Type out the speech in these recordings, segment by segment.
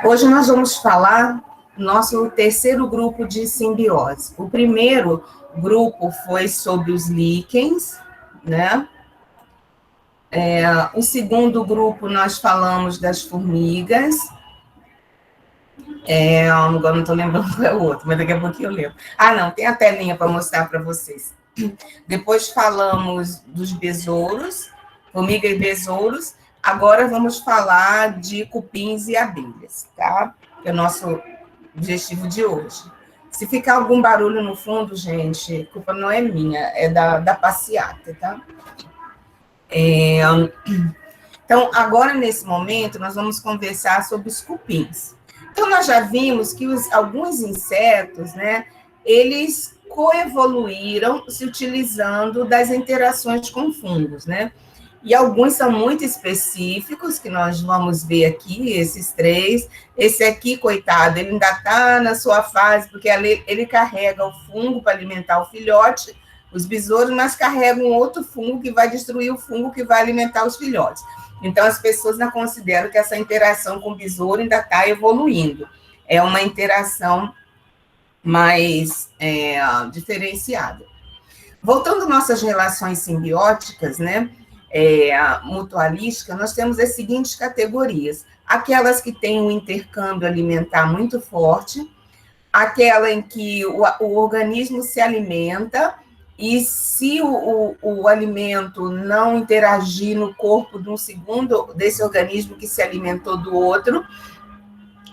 Hoje nós vamos falar do nosso terceiro grupo de simbiose. O primeiro grupo foi sobre os líquens, né? O segundo grupo nós falamos das formigas. Agora não estou lembrando qual é o outro, mas daqui a pouquinho eu lembro. Não, tem a telinha para mostrar para vocês. Depois falamos dos besouros, formiga e besouros. Agora vamos falar de cupins e abelhas, tá? Que é o nosso objetivo de hoje. Se ficar algum barulho no fundo, gente, a culpa não é minha, é da passeata, tá? Então, agora, nesse momento, nós vamos conversar sobre os cupins. Então, nós já vimos que alguns insetos, né, eles coevoluíram se utilizando das interações com fungos, né? E alguns são muito específicos, que nós vamos ver aqui, esses três. Esse aqui, coitado, ele ainda está na sua fase, porque ele carrega o fungo para alimentar o filhote, os besouros, mas carrega um outro fungo que vai destruir o fungo que vai alimentar os filhotes. Então, as pessoas não consideram que essa interação com o besouro ainda está evoluindo. É uma interação mais diferenciada. Voltando às nossas relações simbióticas, né? Mutualística, nós temos as seguintes categorias: aquelas que têm um intercâmbio alimentar muito forte, aquela em que o organismo se alimenta e se o alimento não interagir no corpo de um segundo desse organismo que se alimentou do outro,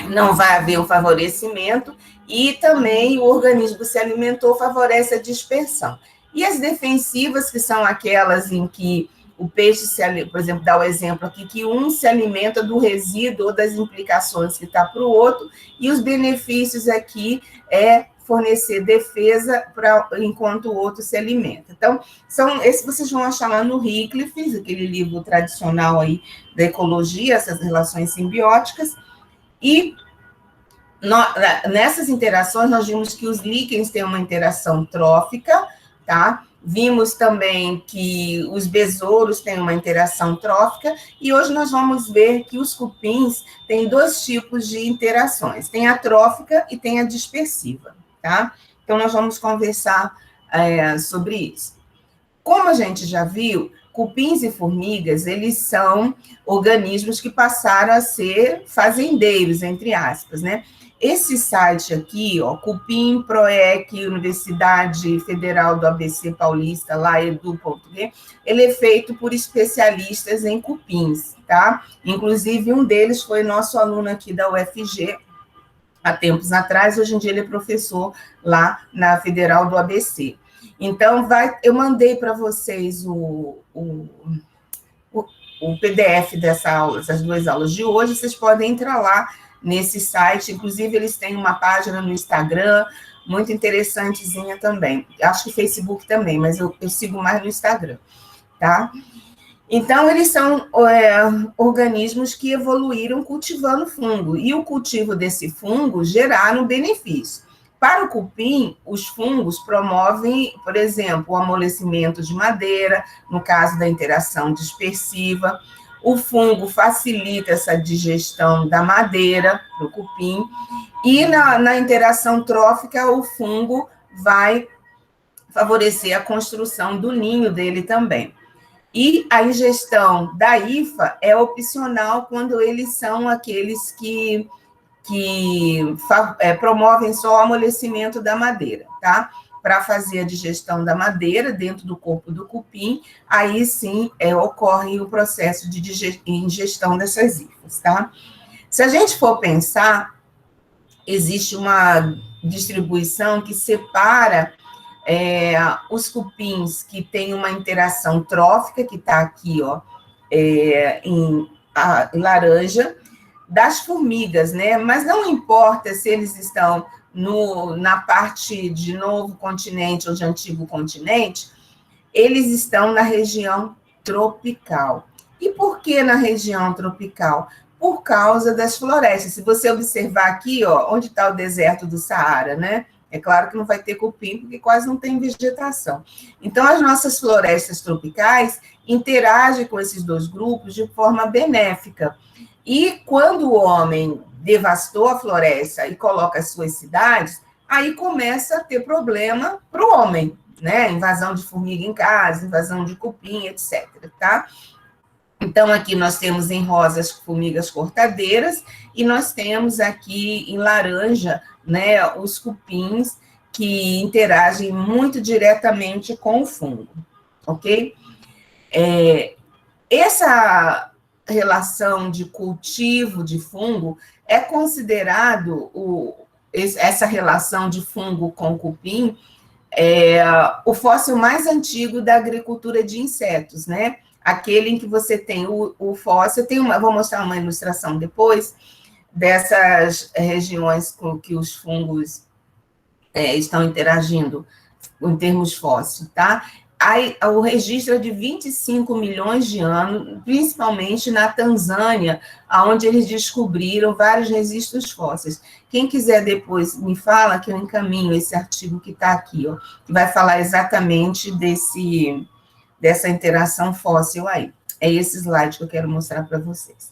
não vai haver um favorecimento, e também o organismo se alimentou favorece a dispersão. E as defensivas, que são aquelas em que o peixe, por exemplo, dá o exemplo aqui, que um se alimenta do resíduo ou das implicações que está para o outro, e os benefícios aqui é fornecer defesa enquanto o outro se alimenta. Então, esses vocês vão achar lá no Wycliffe, aquele livro tradicional aí da ecologia, essas relações simbióticas, e nessas interações nós vimos que os líquens têm uma interação trófica, tá? Vimos também que os besouros têm uma interação trófica, e hoje nós vamos ver que os cupins têm dois tipos de interações, tem a trófica e tem a dispersiva, tá? Então, nós vamos conversar sobre isso. Como a gente já viu, cupins e formigas, eles são organismos que passaram a ser fazendeiros, entre aspas, né? Esse site aqui, ó, Cupim Proec, Universidade Federal do ABC Paulista, lá edu.br, ele é feito por especialistas em cupins, tá? Inclusive, um deles foi nosso aluno aqui da UFG, há tempos atrás, hoje em dia ele é professor lá na Federal do ABC. Então, eu mandei para vocês o PDF dessa aula, essas duas aulas de hoje, vocês podem entrar lá nesse site, inclusive eles têm uma página no Instagram, muito interessantezinha também. Acho que Facebook também, mas eu sigo mais no Instagram, tá? Então, eles são organismos que evoluíram cultivando fungo, e o cultivo desse fungo geraram benefício. Para o cupim, os fungos promovem, por exemplo, o amolecimento de madeira, no caso da interação dispersiva. O fungo facilita essa digestão da madeira para o cupim, e na interação trófica, o fungo vai favorecer a construção do ninho dele também. E a ingestão da hifa é opcional quando eles são aqueles que promovem só o amolecimento da madeira, tá? Para fazer a digestão da madeira dentro do corpo do cupim, aí sim ocorre o processo de ingestão dessas hifas, tá? Se a gente for pensar, existe uma distribuição que separa os cupins que têm uma interação trófica, que está aqui, ó, em laranja, das formigas, né? Mas não importa se eles estão na parte de novo continente ou de antigo continente, eles estão na região tropical. E por que na região tropical? Por causa das florestas. Se você observar aqui, ó, onde está o deserto do Saara, né? É claro que não vai ter cupim, porque quase não tem vegetação. Então, as nossas florestas tropicais interagem com esses dois grupos de forma benéfica. E quando o homem devastou a floresta e coloca as suas cidades, aí começa a ter problema para o homem, né? Invasão de formiga em casa, invasão de cupim, etc, tá? Então, aqui nós temos em rosa as formigas cortadeiras e nós temos aqui em laranja, né, os cupins que interagem muito diretamente com o fungo, ok? Essa relação de cultivo de fungo é considerado essa relação de fungo com cupim o fóssil mais antigo da agricultura de insetos, né? Aquele em que você tem o fóssil, vou mostrar uma ilustração depois, dessas regiões com que os fungos estão interagindo em termos fósseis, tá? Aí, o registro é de 25 milhões de anos, principalmente na Tanzânia, onde eles descobriram vários registros fósseis. Quem quiser depois me fala que eu encaminho esse artigo que está aqui, ó, que vai falar exatamente dessa interação fóssil aí. É esse slide que eu quero mostrar para vocês.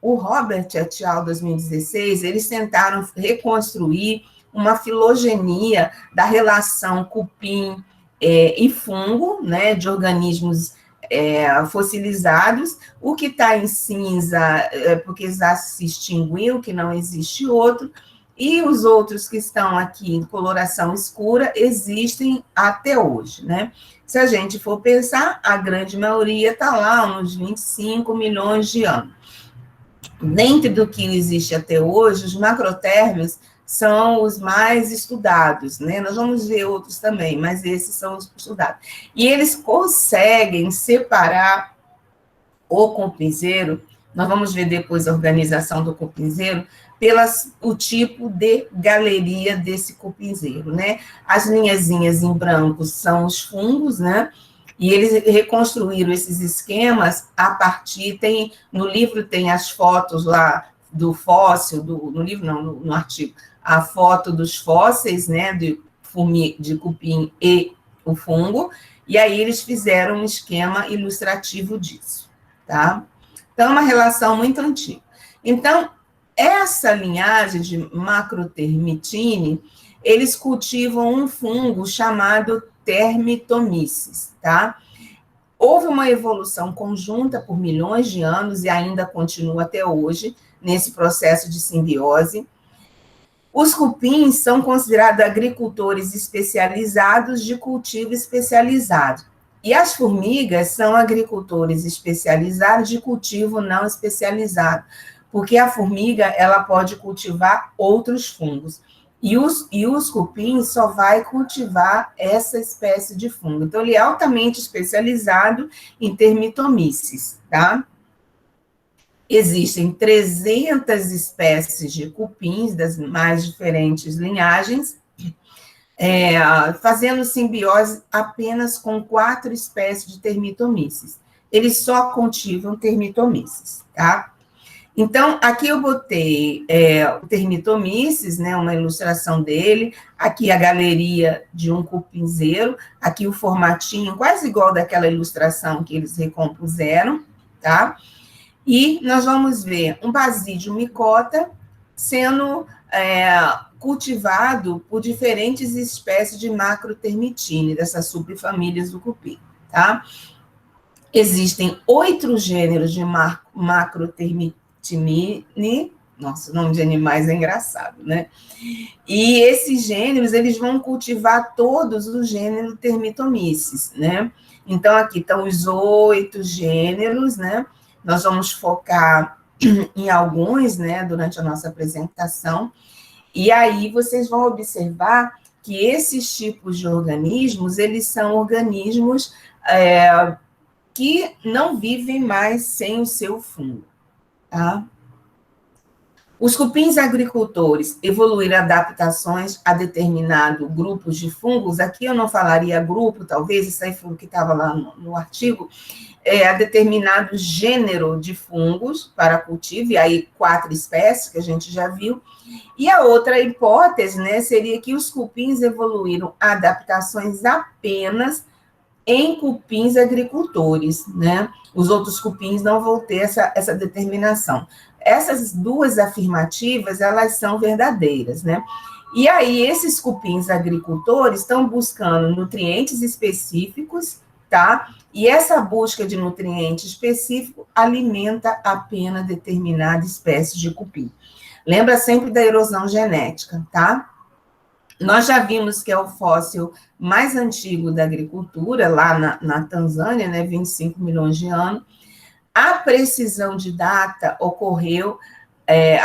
O Robert et al., 2016, eles tentaram reconstruir uma filogenia da relação cupim e fungo, né, de organismos fossilizados. O que está em cinza é porque já se extinguiu, que não existe outro, e os outros que estão aqui em coloração escura existem até hoje, né? Se a gente for pensar, a grande maioria está lá, uns 25 milhões de anos. Dentro do que existe até hoje, os macrotérmios são os mais estudados, né? Nós vamos ver outros também, mas esses são os estudados. E eles conseguem separar o cupinzeiro, nós vamos ver depois a organização do cupinzeiro, o tipo de galeria desse cupinzeiro, né? As linhazinhas em branco são os fungos, né? E eles reconstruíram esses esquemas a partir, no livro tem as fotos lá do fóssil, no livro não, no artigo, a foto dos fósseis, né, de cupim e o fungo, e aí eles fizeram um esquema ilustrativo disso, tá? Então, é uma relação muito antiga. Então, essa linhagem de macrotermitine, eles cultivam um fungo chamado Termitomyces, tá? Houve uma evolução conjunta por milhões de anos e ainda continua até hoje nesse processo de simbiose. Os cupins são considerados agricultores especializados de cultivo especializado. E as formigas são agricultores especializados de cultivo não especializado, porque a formiga ela pode cultivar outros fungos. E os cupins só vai cultivar essa espécie de fungo. Então, ele é altamente especializado em Termitomyces, tá? Existem 300 espécies de cupins das mais diferentes linhagens, fazendo simbiose apenas com 4 espécies de Termitomyces. Eles só cultivam Termitomyces, tá? Então, aqui eu botei o Termitomyces, né, uma ilustração dele, aqui a galeria de um cupinzeiro, aqui o formatinho, quase igual daquela ilustração que eles recompuseram, tá? E nós vamos ver um Basidium micota sendo cultivado por diferentes espécies de macrotermitine, dessas subfamílias do cupim, tá? Existem 8 gêneros de macrotermitine, nossa, o nome de animais é engraçado, né? E esses gêneros, eles vão cultivar todos os gêneros Termitomyces, né? Então, aqui estão os 8 gêneros, né? Nós vamos focar em alguns, né, durante a nossa apresentação, e aí vocês vão observar que esses tipos de organismos, eles são organismos que não vivem mais sem o seu fungo, tá? Os cupins agricultores evoluíram adaptações a determinado grupos de fungos, aqui eu não falaria grupo, talvez, isso aí foi o que estava lá no artigo, a determinado gênero de fungos para cultivo, e aí 4 espécies que a gente já viu, e a outra hipótese, né, seria que os cupins evoluíram adaptações apenas em cupins agricultores, né? Os outros cupins não vão ter essa determinação. Essas duas afirmativas, elas são verdadeiras, né? E aí, esses cupins agricultores estão buscando nutrientes específicos, tá? E essa busca de nutriente específico alimenta apenas determinada espécie de cupim. Lembra sempre da erosão genética, tá? Nós já vimos que é o fóssil mais antigo da agricultura, lá na Tanzânia, né, 25 milhões de anos. A precisão de data ocorreu,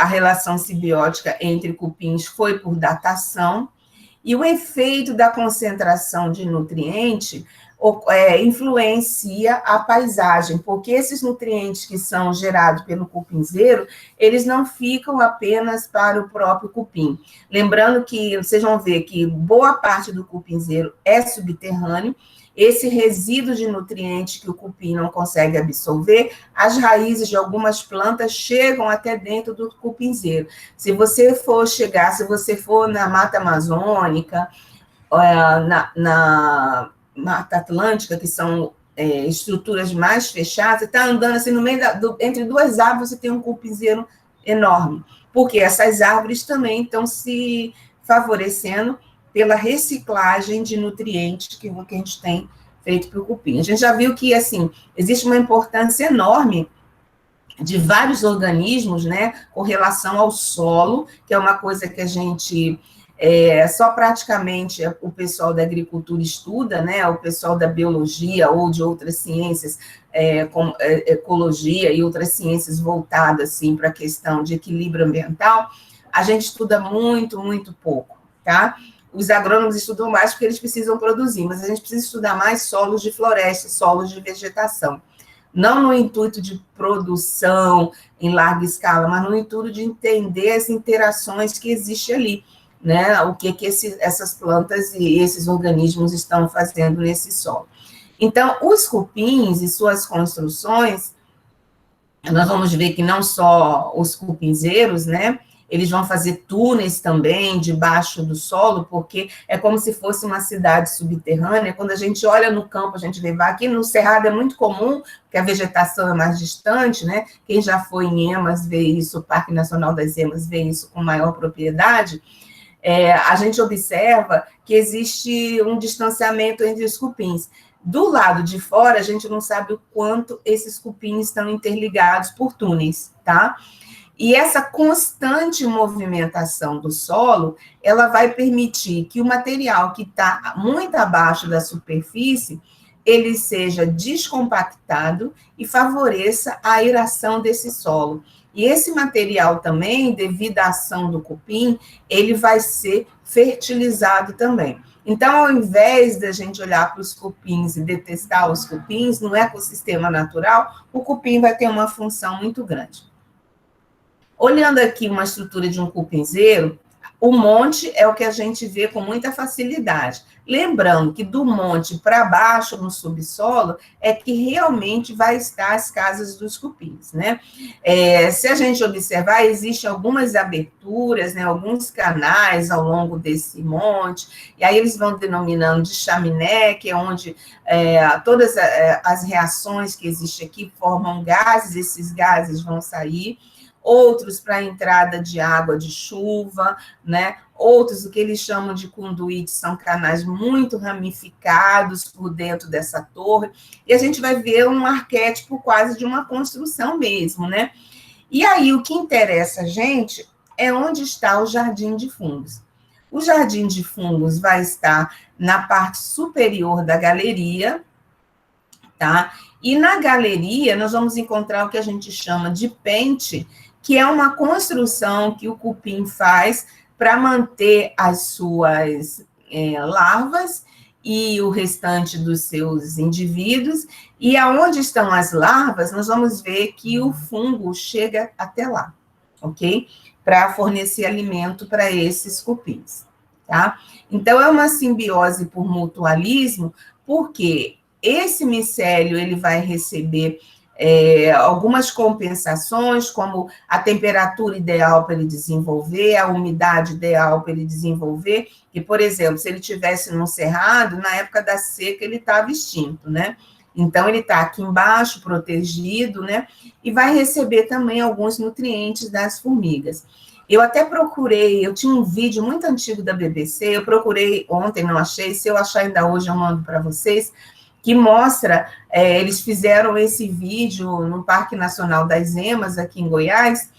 a relação simbiótica entre cupins foi por datação, e o efeito da concentração de nutriente influencia a paisagem, porque esses nutrientes que são gerados pelo cupinzeiro, eles não ficam apenas para o próprio cupim. Lembrando que vocês vão ver que boa parte do cupinzeiro é subterrâneo, esse resíduo de nutrientes que o cupim não consegue absorver, as raízes de algumas plantas chegam até dentro do cupinzeiro. Se você for na Mata Amazônica, na Mata Atlântica, que são estruturas mais fechadas, você está andando assim no meio entre duas árvores, você tem um cupinzeiro enorme, porque essas árvores também estão se favorecendo pela reciclagem de nutrientes que a gente tem feito para o cupim. A gente já viu que, assim, existe uma importância enorme de vários organismos, né, com relação ao solo, que é uma coisa que a gente só praticamente o pessoal da agricultura estuda, né, o pessoal da biologia ou de outras ciências, como ecologia e outras ciências voltadas, assim, para a questão de equilíbrio ambiental, a gente estuda muito, muito pouco, tá? Os agrônomos estudam mais porque eles precisam produzir, mas a gente precisa estudar mais solos de floresta, solos de vegetação. Não no intuito de produção em larga escala, mas no intuito de entender as interações que existem ali, né? O que essas plantas e esses organismos estão fazendo nesse solo. Então, os cupins e suas construções, nós vamos ver que não só os cupinzeiros, né? Eles vão fazer túneis também debaixo do solo, porque é como se fosse uma cidade subterrânea. Quando a gente olha no campo, a gente vê, aqui no Cerrado é muito comum, porque a vegetação é mais distante, né? Quem já foi em Emas vê isso, o Parque Nacional das Emas vê isso com maior propriedade. A gente observa que existe um distanciamento entre os cupins. Do lado de fora, a gente não sabe o quanto esses cupins estão interligados por túneis, tá? E essa constante movimentação do solo, ela vai permitir que o material que está muito abaixo da superfície, ele seja descompactado e favoreça a aeração desse solo. E esse material também, devido à ação do cupim, ele vai ser fertilizado também. Então, ao invés da gente olhar para os cupins e detestar os cupins, no ecossistema natural, o cupim vai ter uma função muito grande. Olhando aqui uma estrutura de um cupinzeiro, o monte é o que a gente vê com muita facilidade. Lembrando que do monte para baixo, no subsolo, é que realmente vai estar as casas dos cupins, né? Se a gente observar, existem algumas aberturas, né, alguns canais ao longo desse monte, e aí eles vão denominando de chaminé, que é onde todas as reações que existem aqui formam gases, esses gases vão sair. Outros para a entrada de água de chuva, né? Outros, o que eles chamam de conduítes, são canais muito ramificados por dentro dessa torre, e a gente vai ver um arquétipo quase de uma construção mesmo, né? E aí, o que interessa a gente é onde está o jardim de fungos. O jardim de fungos vai estar na parte superior da galeria, tá? E na galeria, nós vamos encontrar o que a gente chama de pente, que é uma construção que o cupim faz para manter as suas larvas e o restante dos seus indivíduos, e aonde estão as larvas, nós vamos ver que o fungo chega até lá, ok? Para fornecer alimento para esses cupins, tá? Então, é uma simbiose por mutualismo, porque esse micélio, ele vai receber algumas compensações, como a temperatura ideal para ele desenvolver, a umidade ideal para ele desenvolver, que, por exemplo, se ele estivesse num cerrado, na época da seca ele estava extinto, né? Então, ele está aqui embaixo, protegido, né? E vai receber também alguns nutrientes das formigas. Eu até procurei, eu tinha um vídeo muito antigo da BBC, eu procurei ontem, não achei, se eu achar ainda hoje eu mando para vocês, que mostra, eles fizeram esse vídeo no Parque Nacional das Emas, aqui em Goiás,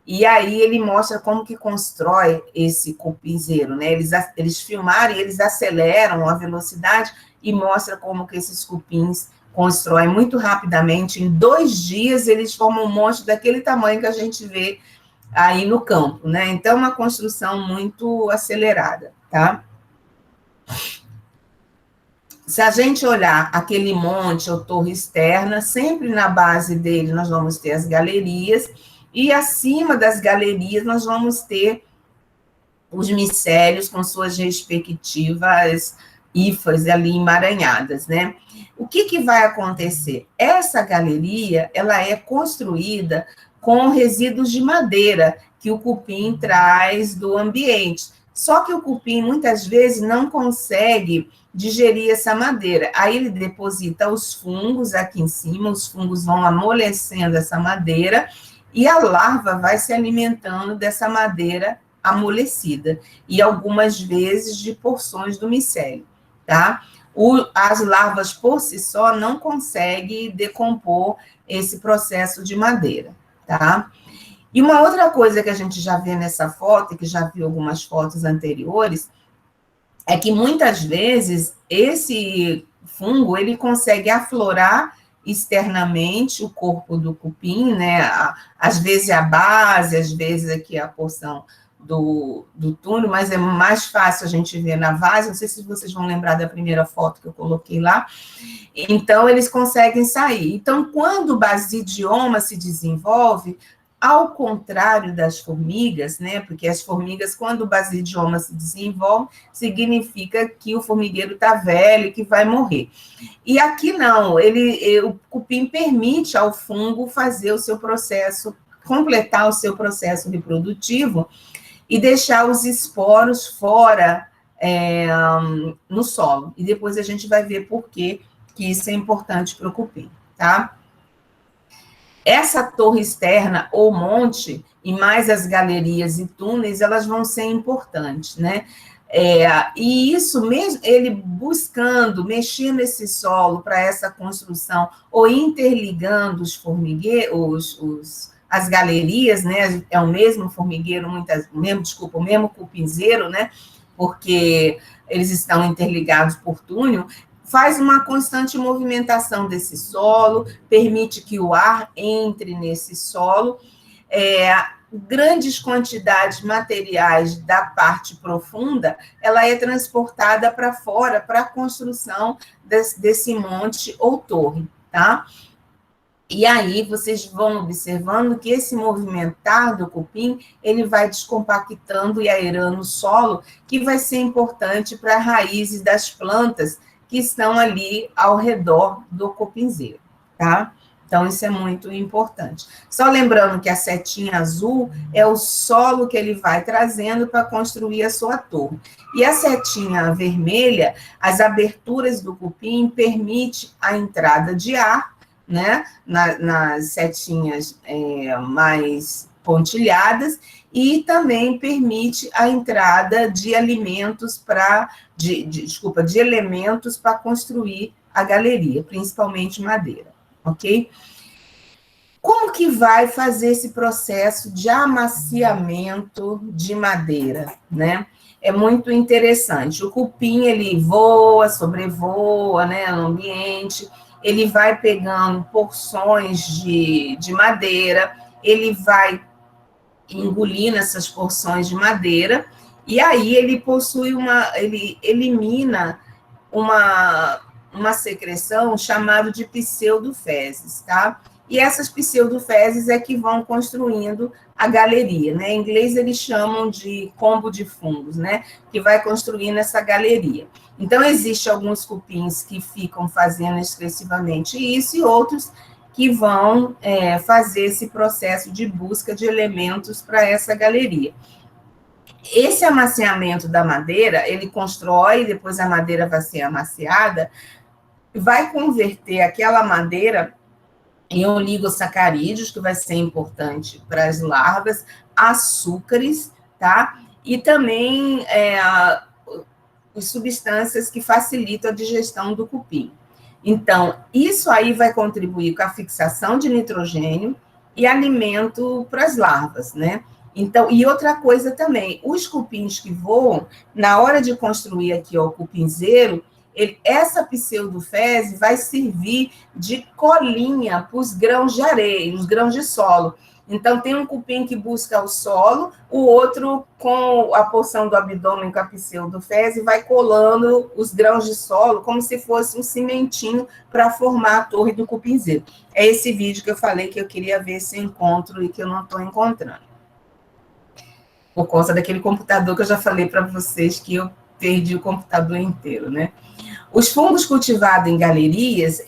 e aí ele mostra como que constrói esse cupinzeiro, né? Eles filmaram e eles aceleram a velocidade e mostra como que esses cupins constroem muito rapidamente. Em 2 dias, eles formam um monte daquele tamanho que a gente vê aí no campo, né? Então, uma construção muito acelerada, tá? Se a gente olhar aquele monte ou torre externa, sempre na base dele nós vamos ter as galerias, e acima das galerias nós vamos ter os micélios com suas respectivas hifas ali emaranhadas, né? O que vai acontecer? Essa galeria, ela é construída com resíduos de madeira que o cupim traz do ambiente. Só que o cupim, muitas vezes, não consegue digerir essa madeira. Aí ele deposita os fungos aqui em cima, os fungos vão amolecendo essa madeira, e a larva vai se alimentando dessa madeira amolecida, e algumas vezes de porções do micélio, tá? As larvas, por si só, não conseguem decompor esse processo de madeira, tá? E uma outra coisa que a gente já vê nessa foto, e que já viu algumas fotos anteriores, é que muitas vezes esse fungo, ele consegue aflorar externamente o corpo do cupim, né? Às vezes a base, às vezes aqui a porção do túnel, mas é mais fácil a gente ver na base. Não sei se vocês vão lembrar da primeira foto que eu coloquei lá. Então, eles conseguem sair. Então, quando o basidioma se desenvolve, ao contrário das formigas, né? Porque as formigas, quando o basidioma se desenvolve, significa que o formigueiro está velho, que vai morrer. E aqui não, o cupim permite ao fungo fazer o seu processo, completar o seu processo reprodutivo e deixar os esporos fora no solo. E depois a gente vai ver por que isso é importante para o cupim, tá? Essa torre externa ou monte, e mais as galerias e túneis, elas vão ser importantes, né? E isso mesmo, ele buscando mexer nesse solo para essa construção, ou interligando os formigueiros, as galerias, né? É o mesmo formigueiro, o mesmo cupinzeiro, né? Porque eles estão interligados por túnel, faz uma constante movimentação desse solo, permite que o ar entre nesse solo, grandes quantidades materiais da parte profunda, ela é transportada para fora, para a construção desse monte ou torre, tá? E aí vocês vão observando que esse movimentar do cupim, ele vai descompactando e aerando o solo, que vai ser importante para as raízes das plantas que estão ali ao redor do cupinzeiro, tá? Então, isso é muito importante. Só lembrando que a setinha azul é o solo que ele vai trazendo para construir a sua torre. E a setinha vermelha, as aberturas do cupim permitem a entrada de ar, né, nas setinhas mais pontilhadas, e também permite a entrada de alimentos de elementos para construir a galeria, principalmente madeira, ok? Como que vai fazer esse processo de amaciamento de madeira, né? É muito interessante. O cupim, ele voa, sobrevoa, né, no ambiente, ele vai pegando porções de madeira, ele vai engolindo essas porções de madeira, e aí ele ele elimina uma secreção chamada de pseudofezes, tá? E essas pseudofezes é que vão construindo a galeria, né? Em inglês eles chamam de combo de fungos, né? Que vai construindo essa galeria. Então, existem alguns cupins que ficam fazendo exclusivamente isso, e outros que vão fazer esse processo de busca de elementos para essa galeria. Esse amaciamento da madeira, ele constrói, depois a madeira vai ser amaciada, vai converter aquela madeira em oligosacarídeos, que vai ser importante para as larvas, açúcares, tá? E também as substâncias que facilitam a digestão do cupim. Então, isso aí vai contribuir com a fixação de nitrogênio e alimento para as larvas, né? Então, e outra coisa também, os cupins que voam, na hora de construir aqui ó, o cupinzeiro, essa pseudofezes vai servir de colinha para os grãos de areia, os grãos de solo. Então, tem um cupim que busca o solo, o outro, com a porção do abdômen com a pseudofezes, vai colando os grãos de solo, como se fosse um cimentinho para formar a torre do cupinzeiro. É esse vídeo que eu falei que eu queria ver se eu encontro e que eu não estou encontrando. Por conta daquele computador que eu já falei para vocês que eu perdi o computador inteiro, né? Os fungos cultivados em galerias,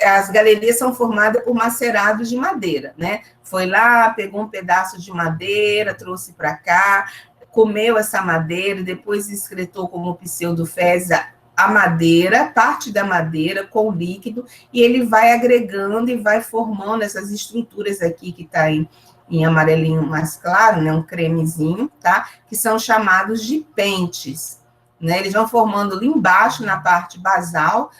as galerias são formadas por macerados de madeira, né? Foi lá, pegou um pedaço de madeira, trouxe para cá, comeu essa madeira, depois excretou como pseudofezes a madeira, parte da madeira com líquido, e ele vai agregando e vai formando essas estruturas aqui que está em amarelinho mais claro, né? Um cremezinho, tá? Que são chamados de pentes. Né, eles vão formando ali embaixo, na parte basal,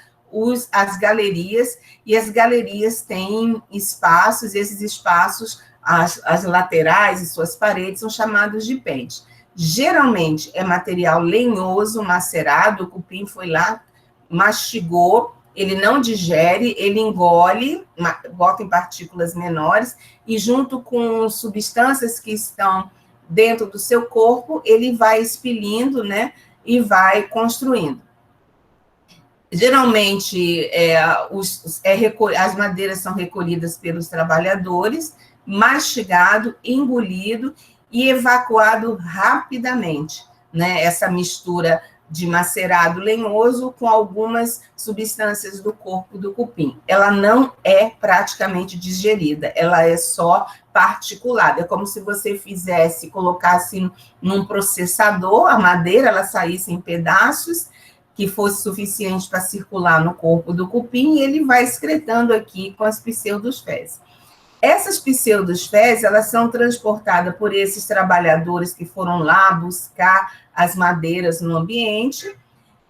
as galerias, e as galerias têm espaços, e esses espaços, as laterais e suas paredes, são chamados de pente. Geralmente, é material lenhoso, macerado, o cupim foi lá, mastigou, ele não digere, ele engole, bota em partículas menores, e junto com substâncias que estão dentro do seu corpo, ele vai expelindo, né, e vai construindo. Geralmente, as madeiras são recolhidas pelos trabalhadores, mastigado, engolido e evacuado rapidamente, né? Essa mistura de macerado lenhoso com algumas substâncias do corpo do cupim. Ela não é praticamente digerida, ela é só particulada. É como se você colocasse num processador a madeira, ela saísse em pedaços, que fosse suficiente para circular no corpo do cupim, e ele vai excretando aqui com as pseudofezes. Essas pseudofezes, elas são transportadas por esses trabalhadores que foram lá buscar as madeiras no ambiente,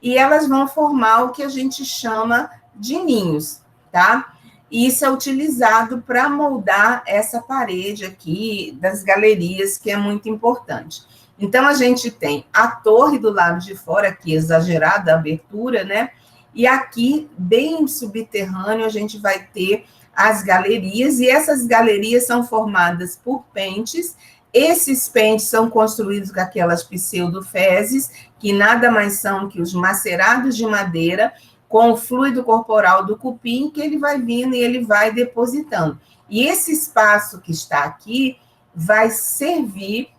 e elas vão formar o que a gente chama de ninhos, tá? E isso é utilizado para moldar essa parede aqui das galerias, que é muito importante. Então, a gente tem a torre do lado de fora, aqui exagerada a abertura, né? E aqui, bem subterrâneo, a gente vai ter as galerias, e essas galerias são formadas por pentes. Esses pentes são construídos com aquelas pseudofezes, que nada mais são que os macerados de madeira, com o fluido corporal do cupim, que ele vai vindo e ele vai depositando. E esse espaço que está aqui vai servir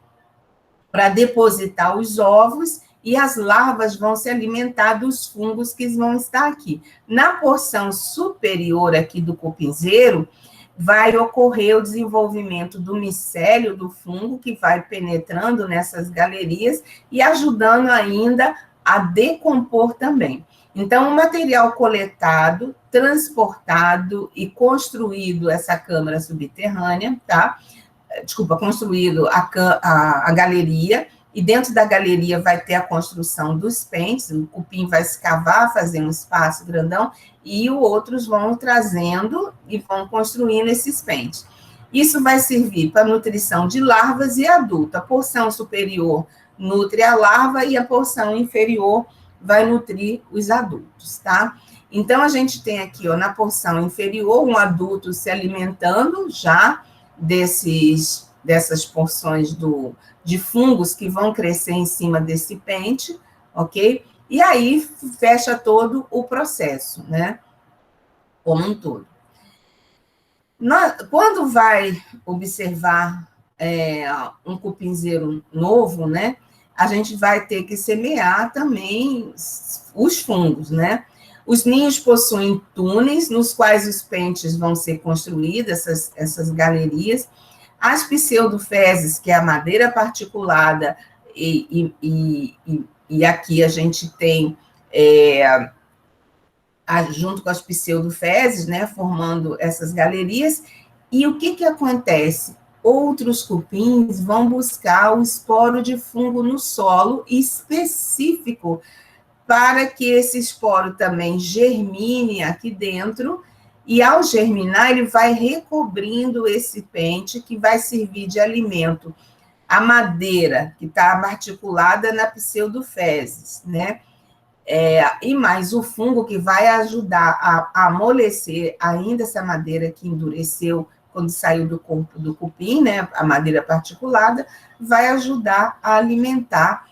para depositar os ovos, e as larvas vão se alimentar dos fungos que vão estar aqui. Na porção superior aqui do cupinzeiro, vai ocorrer o desenvolvimento do micélio do fungo, que vai penetrando nessas galerias e ajudando ainda a decompor também. Então, o material coletado, transportado e construído essa câmara subterrânea, tá? Desculpa, construído a galeria, e dentro da galeria vai ter a construção dos pentes, o cupim vai escavar, fazer um espaço grandão, e os outros vão trazendo e vão construindo esses pentes. Isso vai servir para nutrição de larvas e adulto. A porção superior nutre a larva e a porção inferior vai nutrir os adultos, tá? Então, a gente tem aqui, ó, na porção inferior, um adulto se alimentando já dessas porções de fungos que vão crescer em cima desse pente, ok? E aí fecha todo o processo, né? Como um todo. Quando vai observar um cupinzeiro novo, né? A gente vai ter que semear também os fungos, né? Os ninhos possuem túneis, nos quais os pentes vão ser construídos, essas galerias. As pseudofezes, que é a madeira particulada, e aqui a gente tem, junto com as pseudofezes, né, formando essas galerias. E o que acontece? Outros cupins vão buscar o esporo de fungo no solo específico para que esse esporo também germine aqui dentro, e ao germinar ele vai recobrindo esse pente que vai servir de alimento. A madeira que está articulada na pseudofezes, né? E mais o fungo que vai ajudar a amolecer ainda essa madeira que endureceu quando saiu do corpo do cupim, né? A madeira particulada, vai ajudar a alimentar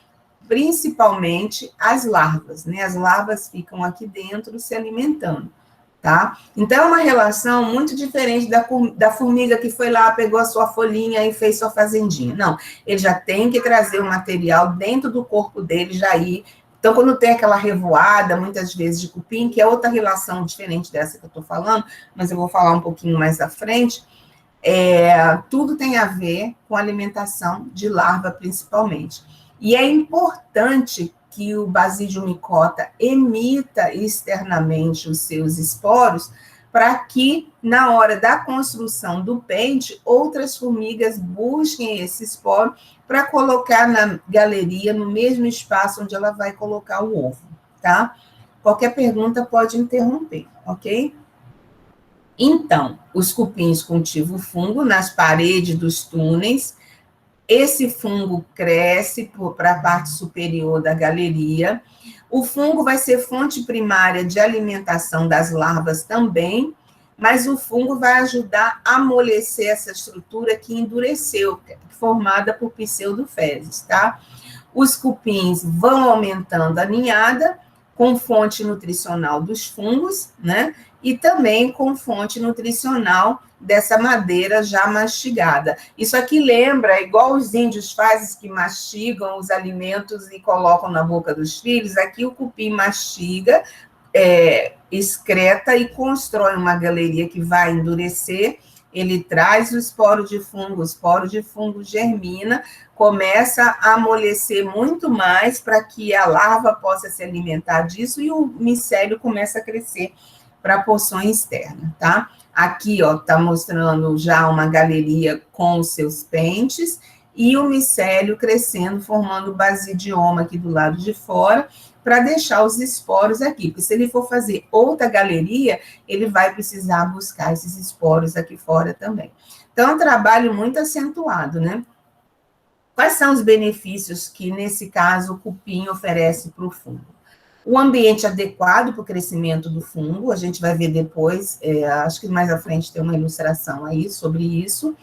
principalmente as larvas, né? As larvas ficam aqui dentro se alimentando, tá? Então, é uma relação muito diferente da formiga que foi lá, pegou a sua folhinha e fez sua fazendinha. Não, ele já tem que trazer o material dentro do corpo dele, já ir. Então, quando tem aquela revoada, muitas vezes de cupim, que é outra relação diferente dessa que eu estou falando, mas eu vou falar um pouquinho mais à frente, tudo tem a ver com alimentação de larva, principalmente. E é importante que o Basidium micota emita externamente os seus esporos para que, na hora da construção do pente, outras formigas busquem esse esporo para colocar na galeria, no mesmo espaço onde ela vai colocar o ovo, tá? Qualquer pergunta pode interromper, ok? Então, os cupins cultivam fungo nas paredes dos túneis. Esse fungo cresce para a parte superior da galeria. O fungo vai ser fonte primária de alimentação das larvas também, mas o fungo vai ajudar a amolecer essa estrutura que endureceu, formada por pseudofezes, tá? Os cupins vão aumentando a ninhada, com fonte nutricional dos fungos, né? E também com fonte nutricional dessa madeira já mastigada. Isso aqui lembra, igual os índios fazem, que mastigam os alimentos e colocam na boca dos filhos, aqui o cupim mastiga, excreta e constrói uma galeria que vai endurecer. Ele traz o esporo de fungo germina, começa a amolecer muito mais para que a larva possa se alimentar disso e o micélio começa a crescer para a porção externa, tá? Aqui, ó, tá mostrando já uma galeria com os seus pentes e o micélio crescendo, formando o basidioma aqui do lado de fora, para deixar os esporos aqui, porque se ele for fazer outra galeria, ele vai precisar buscar esses esporos aqui fora também. Então, é um trabalho muito acentuado, né? Quais são os benefícios que, nesse caso, o cupim oferece para o fungo? O ambiente adequado para o crescimento do fungo, a gente vai ver depois, acho que mais à frente tem uma ilustração aí sobre isso.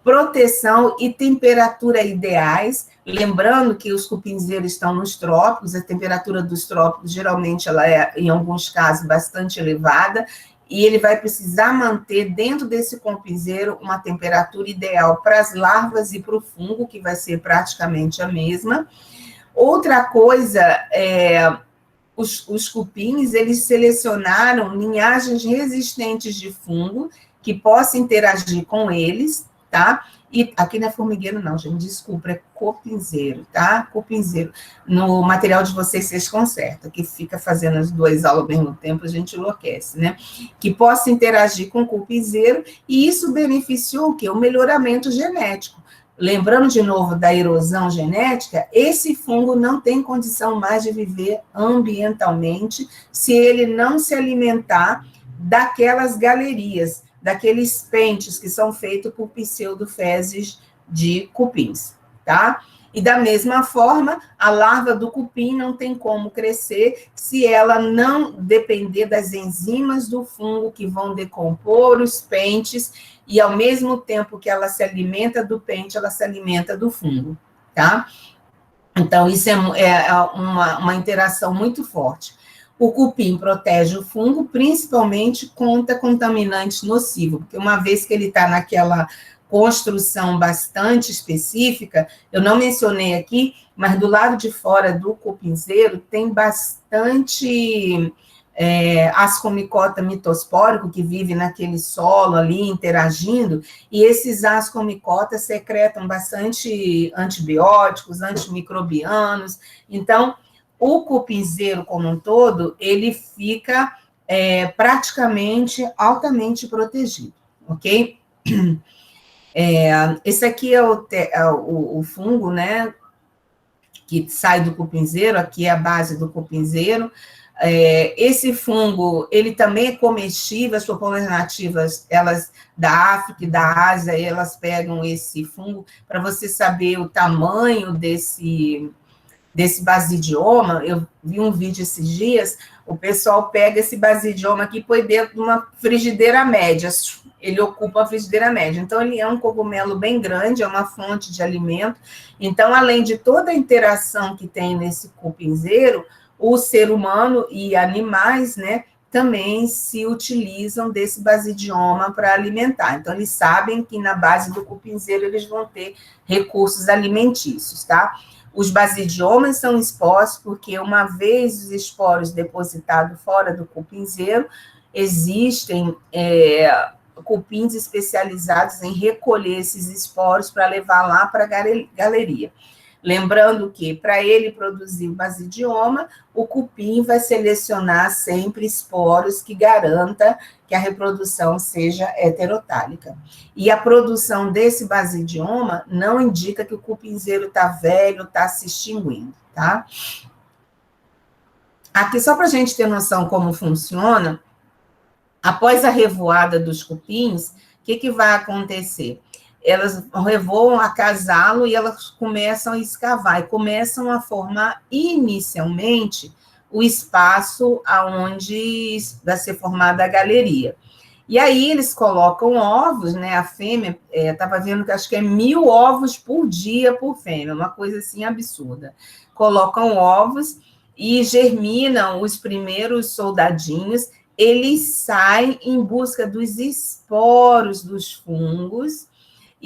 Proteção e temperatura ideais, lembrando que os cupinzeiros estão nos trópicos, a temperatura dos trópicos geralmente ela é, em alguns casos, bastante elevada, e ele vai precisar manter dentro desse cupinzeiro uma temperatura ideal para as larvas e para o fungo, que vai ser praticamente a mesma. Outra coisa, os cupins, eles selecionaram linhagens resistentes de fungo que possam interagir com eles, tá? E aqui não é formigueiro não, gente, desculpa, é cupinzeiro, tá? Cupinzeiro. No material de vocês consertam, que fica fazendo as duas aulas ao mesmo tempo, a gente enlouquece, né? Que possa interagir com o cupinzeiro, e isso beneficiou o quê? O melhoramento genético. Lembrando de novo da erosão genética, esse fungo não tem condição mais de viver ambientalmente se ele não se alimentar daquelas galerias, daqueles pentes que são feitos por pseudofezes de cupins, tá? E da mesma forma, a larva do cupim não tem como crescer se ela não depender das enzimas do fungo que vão decompor os pentes, e ao mesmo tempo que ela se alimenta do pente, ela se alimenta do fungo, tá? Então, isso é uma interação muito forte. O cupim protege o fungo, principalmente contra contaminantes nocivos, porque uma vez que ele está naquela construção bastante específica, eu não mencionei aqui, mas do lado de fora do cupinzeiro tem bastante Ascomicota mitospórico, que vive naquele solo ali, interagindo, e esses ascomicotas secretam bastante antibióticos, antimicrobianos. Então, o cupinzeiro como um todo, ele fica praticamente altamente protegido, ok? Esse aqui é o fungo, né, que sai do cupinzeiro, aqui é a base do cupinzeiro. Esse fungo, ele também é comestível, as populações nativas, elas da África e da Ásia, elas pegam esse fungo, para você saber o tamanho desse basidioma. Eu vi um vídeo esses dias, o pessoal pega esse basidioma aqui e põe dentro de uma frigideira média, ele ocupa a frigideira média. Então, ele é um cogumelo bem grande, é uma fonte de alimento. Então, além de toda a interação que tem nesse cupinzeiro, o ser humano e animais, né, também se utilizam desse basidioma para alimentar. Então, eles sabem que na base do cupinzeiro eles vão ter recursos alimentícios, tá? Os basidiomas são expostos porque, uma vez os esporos depositados fora do cupinzeiro, existem cupins especializados em recolher esses esporos para levar lá para a galeria. Lembrando que, para ele produzir o basidioma, o cupim vai selecionar sempre esporos que garanta que a reprodução seja heterotálica. E a produção desse basidioma não indica que o cupinzeiro está velho, está se extinguindo, tá? Aqui, só para a gente ter noção como funciona, após a revoada dos cupins, o que vai acontecer? Elas revoam a casalo e elas começam a escavar, e começam a formar inicialmente o espaço aonde vai ser formada a galeria. E aí eles colocam ovos, né? A fêmea, estava vendo que acho que é 1.000 ovos por dia por fêmea, uma coisa assim absurda. Colocam ovos e germinam os primeiros soldadinhos, eles saem em busca dos esporos dos fungos,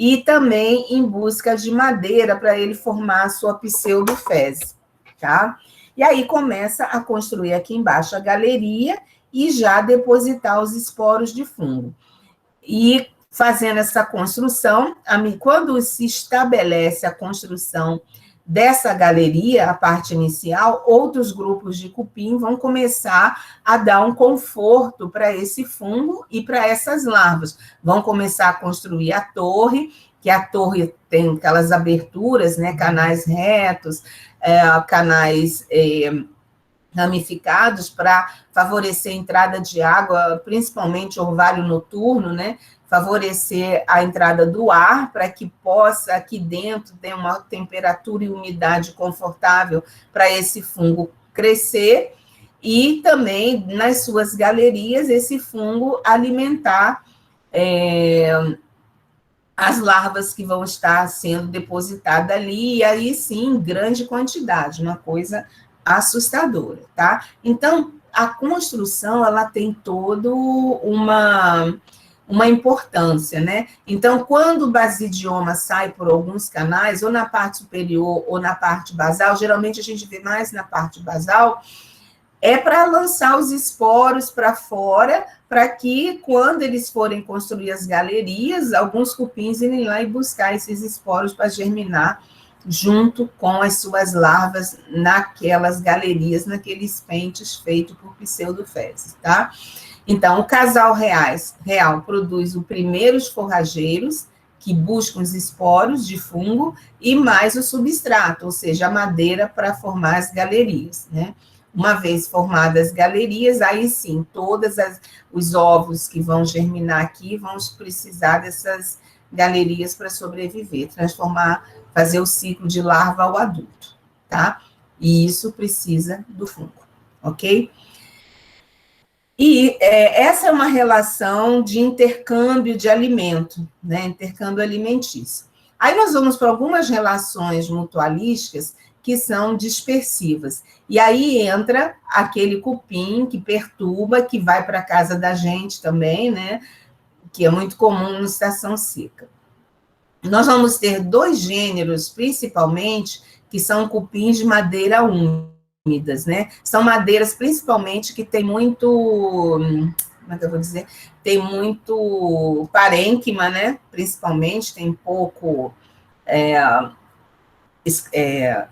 e também em busca de madeira para ele formar a sua pseudofezes, tá? E aí começa a construir aqui embaixo a galeria e já depositar os esporos de fungo. E fazendo essa construção, quando se estabelece a construção dessa galeria, a parte inicial, outros grupos de cupim vão começar a dar um conforto para esse fungo e para essas larvas. Vão começar a construir a torre, que a torre tem aquelas aberturas, né, canais retos, canais ramificados para favorecer a entrada de água, principalmente orvalho noturno, né, favorecer a entrada do ar, para que possa, aqui dentro, ter uma temperatura e umidade confortável para esse fungo crescer, e também, nas suas galerias, esse fungo alimentar as larvas que vão estar sendo depositadas ali, e aí sim, em grande quantidade, uma coisa assustadora, tá? Então, a construção, ela tem toda uma importância, né? Então, quando o basidioma sai por alguns canais, ou na parte superior ou na parte basal, geralmente a gente vê mais na parte basal, é para lançar os esporos para fora, para que, quando eles forem construir as galerias, alguns cupins irem lá e buscar esses esporos para germinar junto com as suas larvas naquelas galerias, naqueles pentes feitos por pseudofezes, tá? Então, o casal real produz os primeiros forrageiros, que buscam os esporos de fungo, e mais o substrato, ou seja, a madeira para formar as galerias, né? Uma vez formadas as galerias, aí sim, os ovos que vão germinar aqui vão precisar dessas galerias para sobreviver, fazer o ciclo de larva ao adulto, tá? E isso precisa do fungo, ok? E essa é uma relação de intercâmbio de alimento, né? Intercâmbio alimentício. Aí nós vamos para algumas relações mutualísticas que são dispersivas. E aí entra aquele cupim que perturba, que vai para a casa da gente também, né? Que é muito comum na estação seca. Nós vamos ter 2 gêneros, principalmente, que são cupins de madeira úmida. úmidas, né? São madeiras, principalmente, que tem muito, como é que eu vou dizer? Tem muito parênquima, né? Principalmente, tem pouco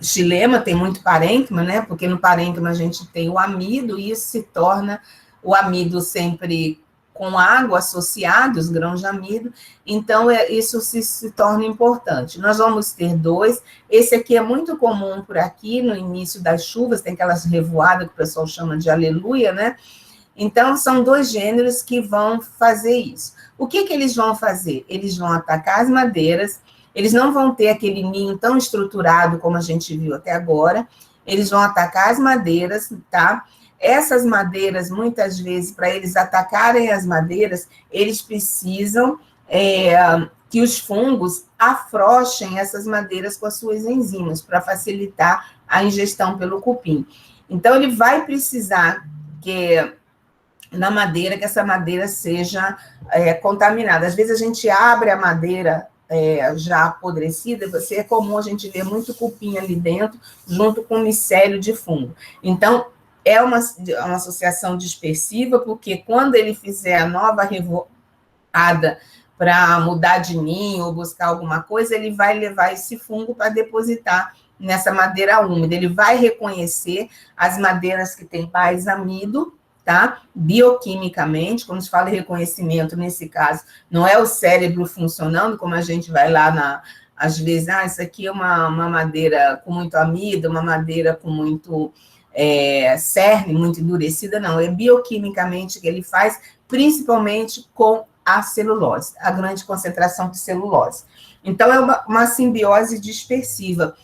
xilema, tem muito parênquima, né? Porque no parênquima a gente tem o amido, e isso se torna o amido sempre com água associado, os grãos de amido, então isso se torna importante. Nós vamos ter 2, esse aqui é muito comum por aqui, no início das chuvas, tem aquelas revoadas que o pessoal chama de aleluia, né? Então, são 2 gêneros que vão fazer isso. O que eles vão fazer? Eles vão atacar as madeiras, eles não vão ter aquele ninho tão estruturado como a gente viu até agora, eles vão atacar as madeiras, tá? Essas madeiras, muitas vezes, para eles atacarem as madeiras, eles precisam que os fungos afrouxem essas madeiras com as suas enzimas, para facilitar a ingestão pelo cupim. Então, ele vai precisar que na madeira, que essa madeira seja contaminada. Às vezes a gente abre a madeira já apodrecida, é comum a gente ver muito cupim ali dentro, junto com micélio de fungo. Então, é uma associação dispersiva, porque quando ele fizer a nova revoada para mudar de ninho ou buscar alguma coisa, ele vai levar esse fungo para depositar nessa madeira úmida. Ele vai reconhecer as madeiras que têm mais amido, tá? Bioquimicamente, quando se fala em reconhecimento, nesse caso, não é o cérebro funcionando, como a gente vai lá às vezes, isso aqui é uma madeira com muito amido, uma madeira com muito cerne, muito endurecida, não, é bioquimicamente que ele faz, principalmente com a celulose, a grande concentração de celulose. Então, é uma simbiose dispersiva.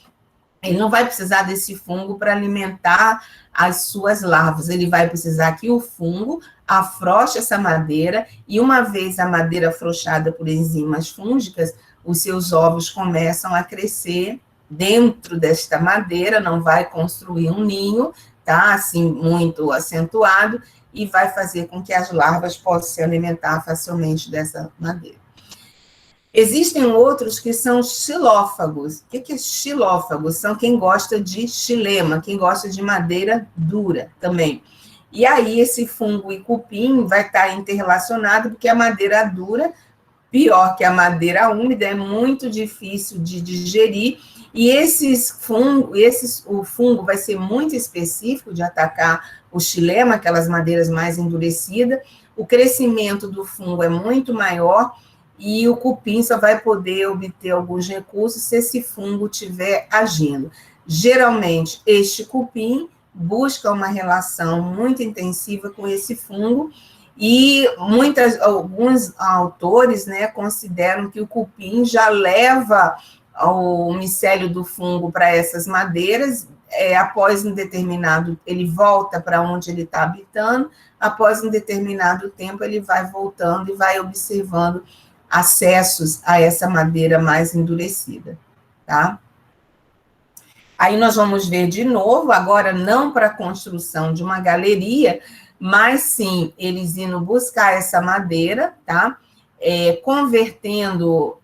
Ele não vai precisar desse fungo para alimentar as suas larvas, ele vai precisar que o fungo afrouxe essa madeira, e uma vez a madeira afrouxada por enzimas fúngicas, os seus ovos começam a crescer dentro desta madeira, não vai construir um ninho, tá, assim, muito acentuado, e vai fazer com que as larvas possam se alimentar facilmente dessa madeira. Existem outros que são xilófagos. O que é xilófagos? São quem gosta de xilema, quem gosta de madeira dura também. E aí esse fungo e cupim vai estar interrelacionado, porque a madeira dura, pior que a madeira úmida, é muito difícil de digerir, e o fungo vai ser muito específico de atacar o xilema, aquelas madeiras mais endurecidas, o crescimento do fungo é muito maior, e o cupim só vai poder obter alguns recursos se esse fungo estiver agindo. Geralmente, este cupim busca uma relação muito intensiva com esse fungo, e alguns autores, né, consideram que o cupim já leva o micélio do fungo para essas madeiras, após um determinado, ele volta para onde ele está habitando, após um determinado tempo ele vai voltando e vai observando acessos a essa madeira mais endurecida, tá? Aí nós vamos ver de novo, agora não para a construção de uma galeria, mas sim eles indo buscar essa madeira, tá? Convertendo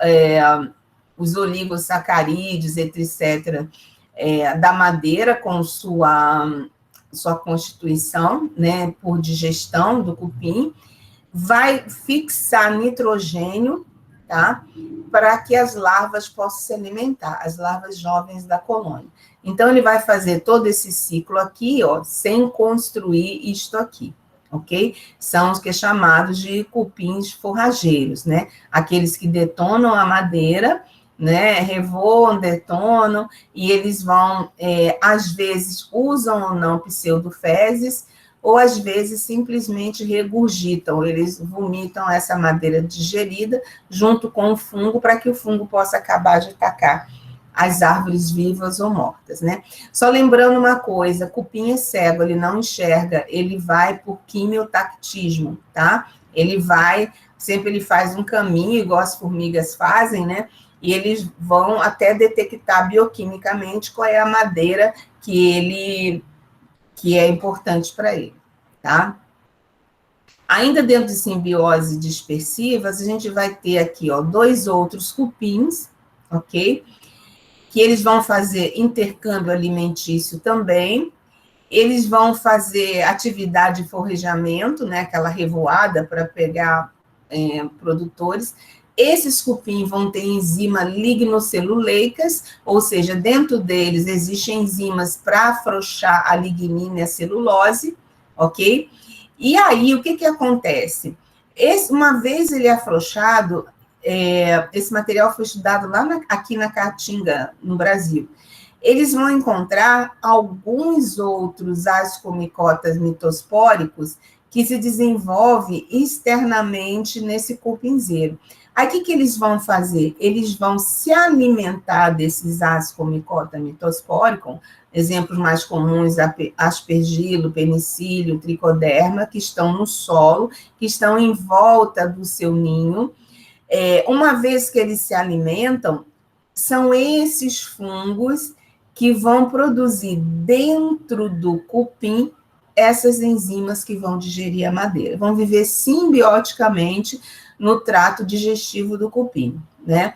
os oligosacarídeos, etc., da madeira com sua constituição, né, por digestão do cupim, vai fixar nitrogênio, tá? Para que as larvas possam se alimentar, as larvas jovens da colônia. Então, ele vai fazer todo esse ciclo aqui, ó, sem construir isto aqui, ok? São os que é chamados de cupins forrageiros, né? Aqueles que detonam a madeira, né? Revoam, detonam, e eles vão, às vezes, usam ou não pseudofezes, ou às vezes simplesmente regurgitam, eles vomitam essa madeira digerida junto com o fungo, para que o fungo possa acabar de atacar as árvores vivas ou mortas, né? Só lembrando uma coisa, cupim é cego, ele não enxerga, ele vai por quimiotactismo, tá? Ele vai, sempre ele faz um caminho, igual as formigas fazem, né? E eles vão até detectar bioquimicamente qual é a madeira que é importante para ele, tá? Ainda dentro de simbiose dispersivas, a gente vai ter aqui, ó, 2 outros cupins, ok? Que eles vão fazer intercâmbio alimentício também, Eles vão fazer atividade de forrejamento, né, aquela revoada para pegar produtores. Esses cupins vão ter enzima lignoceluleicas, ou seja, dentro deles existem enzimas para afrouxar a lignina e a celulose, ok? E aí, o que acontece? Uma vez ele é afrouxado, esse material foi estudado lá aqui na Caatinga, no Brasil. Eles vão encontrar alguns outros ascomicotas mitospóricos que se desenvolvem externamente nesse cupinzeiro. Aí, o que eles vão fazer? Eles vão se alimentar desses ascomicota mitospóricos, exemplos mais comuns, aspergilo, penicílio, tricoderma, que estão no solo, que estão em volta do seu ninho. Uma vez que eles se alimentam, são esses fungos que vão produzir dentro do cupim essas enzimas que vão digerir a madeira. Vão viver simbioticamente no trato digestivo do cupim, né?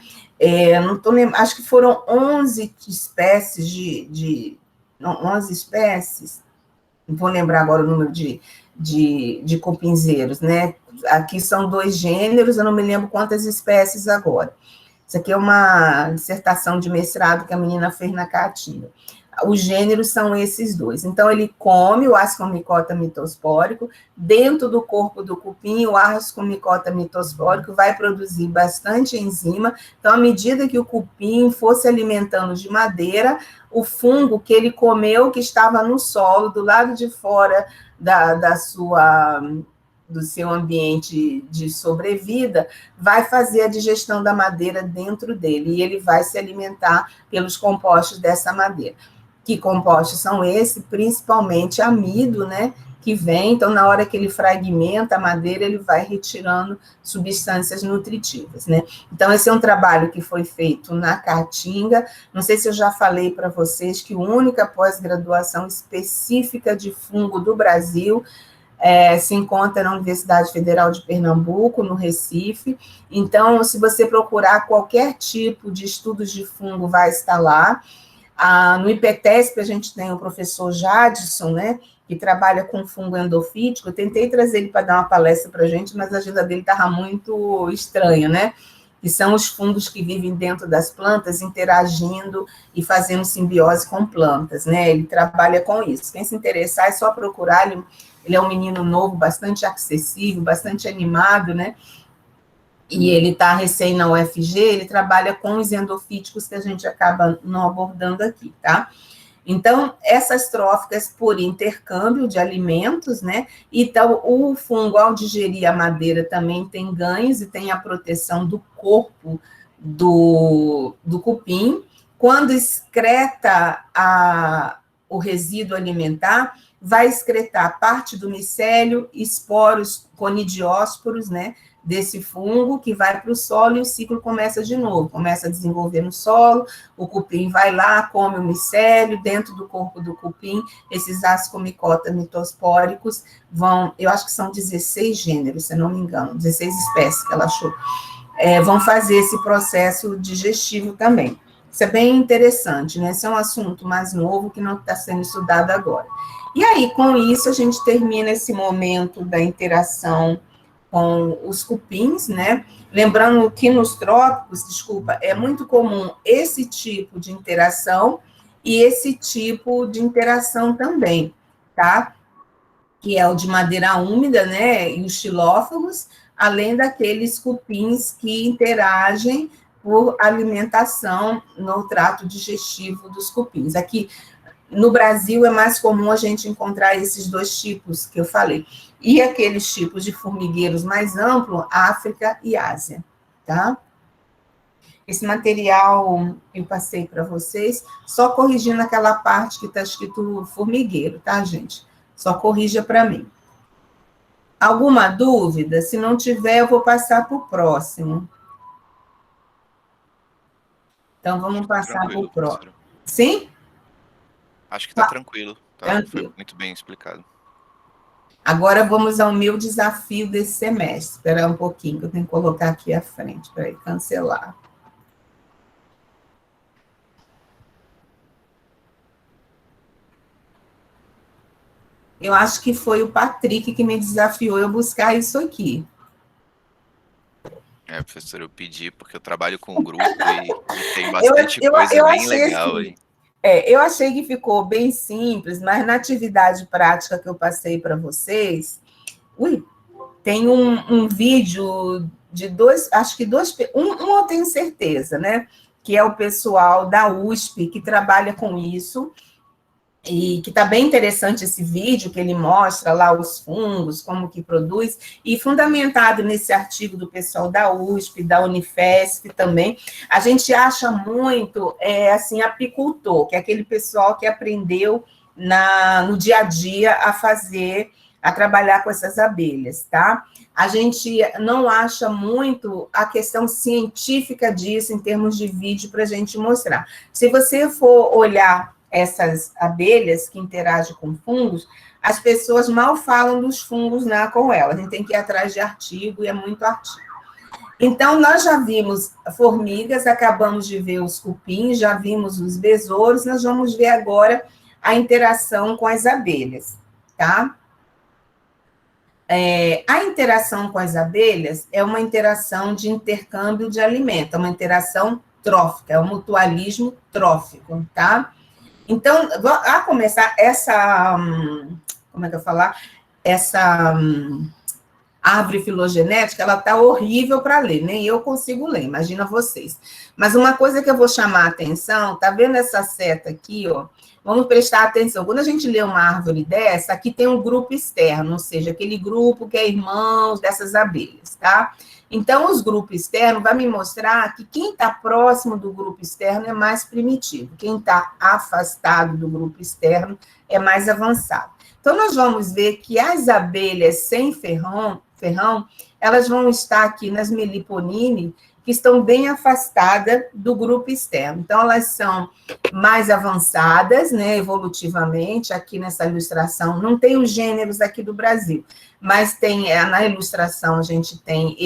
Não tô lembrando, acho que foram 11 espécies 11 espécies, não vou lembrar agora o número de cupinzeiros, né? Aqui são 2 gêneros, eu não me lembro quantas espécies agora. Isso aqui é uma dissertação de mestrado que a menina fez na Caatinga. Os gêneros são esses 2. Então, ele come o ascomicota mitospórico, dentro do corpo do cupim, o ascomicota mitospórico vai produzir bastante enzima. Então, à medida que o cupim for se alimentando de madeira, o fungo que ele comeu, que estava no solo, do lado de fora do seu ambiente de sobrevida, vai fazer a digestão da madeira dentro dele, e ele vai se alimentar pelos compostos dessa madeira. Que compostos são esses? Principalmente amido, né? Que vem, então, na hora que ele fragmenta a madeira, ele vai retirando substâncias nutritivas, né? Então, esse é um trabalho que foi feito na Caatinga. Não sei se eu já falei para vocês que a única pós-graduação específica de fungo do Brasil se encontra na Universidade Federal de Pernambuco, no Recife. Então, se você procurar qualquer tipo de estudos de fungo, vai estar lá. No IPTESP, a gente tem o professor Jadson, né, que trabalha com fungo endofítico. Eu tentei trazer ele para dar uma palestra para a gente, mas a agenda dele estava muito estranha, né? Que são os fungos que vivem dentro das plantas, interagindo e fazendo simbiose com plantas, né? Ele trabalha com isso. Quem se interessar é só procurar, ele é um menino novo, bastante acessível, bastante animado, né? E ele está recém na UFG, ele trabalha com os endofíticos que a gente acaba não abordando aqui, tá? Então, essas tróficas por intercâmbio de alimentos, né? Então, o fungo, ao digerir a madeira, também tem ganhos e tem a proteção do corpo do cupim. Quando excreta o resíduo alimentar, vai excretar parte do micélio, esporos, conidiósporos, né? Desse fungo que vai para o solo e o ciclo começa de novo, começa a desenvolver no solo, o cupim vai lá, come o micélio, dentro do corpo do cupim, esses ascomicota mitospóricos vão, eu acho que são 16 gêneros, se eu não me engano, 16 espécies que ela achou, vão fazer esse processo digestivo também. Isso é bem interessante, né? Esse é um assunto mais novo que não está sendo estudado agora. E aí, com isso, a gente termina esse momento da interação com os cupins, né? Lembrando que nos trópicos, é muito comum esse tipo de interação e esse tipo de interação também, tá? Que é o de madeira úmida, né? E os xilófagos, além daqueles cupins que interagem por alimentação no trato digestivo dos cupins. Aqui no Brasil é mais comum a gente encontrar esses 2 tipos que eu falei. E aqueles tipos de formigueiros mais amplos, África e Ásia, tá? Esse material eu passei para vocês, só corrigindo aquela parte que está escrito formigueiro, tá, gente? Só corrija para mim. Alguma dúvida? Se não tiver, eu vou passar para o próximo. Então, vamos passar para o próximo. Sim? Acho que está tranquilo, tá? Tranquilo. Foi muito bem explicado. Agora vamos ao meu desafio desse semestre. Espera um pouquinho, que eu tenho que colocar aqui à frente. Espera aí, cancelar. Eu acho que foi o Patrick que me desafiou eu buscar isso aqui. Professora, eu pedi porque eu trabalho com grupo e tem bastante coisa Eu bem achei legal assim, aí. eu achei que ficou bem simples, mas na atividade prática que eu passei para vocês, tem um vídeo de dois, acho que dois, um eu tenho certeza, né? Que é o pessoal da USP que trabalha com isso, e que está bem interessante esse vídeo, que ele mostra lá os fungos, como que produz, e fundamentado nesse artigo do pessoal da USP, da Unifesp também, a gente acha muito, assim, apicultor, que é aquele pessoal que aprendeu no dia a dia a trabalhar com essas abelhas, tá? A gente não acha muito a questão científica disso em termos de vídeo para a gente mostrar. Se você for olhar essas abelhas que interagem com fungos, as pessoas mal falam dos fungos com ela. A gente tem que ir atrás de artigo, e é muito artigo. Então, nós já vimos formigas, acabamos de ver os cupins, já vimos os besouros, nós vamos ver agora a interação com as abelhas, tá? A interação com as abelhas é uma interação de intercâmbio de alimento, é uma interação trófica, é um mutualismo trófico, tá? Então, a começar essa, como é que eu vou falar? Essa árvore filogenética, ela está horrível para ler, nem eu consigo ler, imagina vocês. Mas uma coisa que eu vou chamar a atenção, tá vendo essa seta aqui, ó? Vamos prestar atenção. Quando a gente lê uma árvore dessa, aqui tem um grupo externo, ou seja, aquele grupo que é irmãos dessas abelhas, tá? Então, os grupos externos vai me mostrar que quem está próximo do grupo externo é mais primitivo, quem está afastado do grupo externo é mais avançado. Então, nós vamos ver que as abelhas sem ferrão, elas vão estar aqui nas meliponine, que estão bem afastadas do grupo externo. Então, elas são mais avançadas, né, evolutivamente. Aqui nessa ilustração, não tem os gêneros aqui do Brasil, mas tem, na ilustração, a gente tem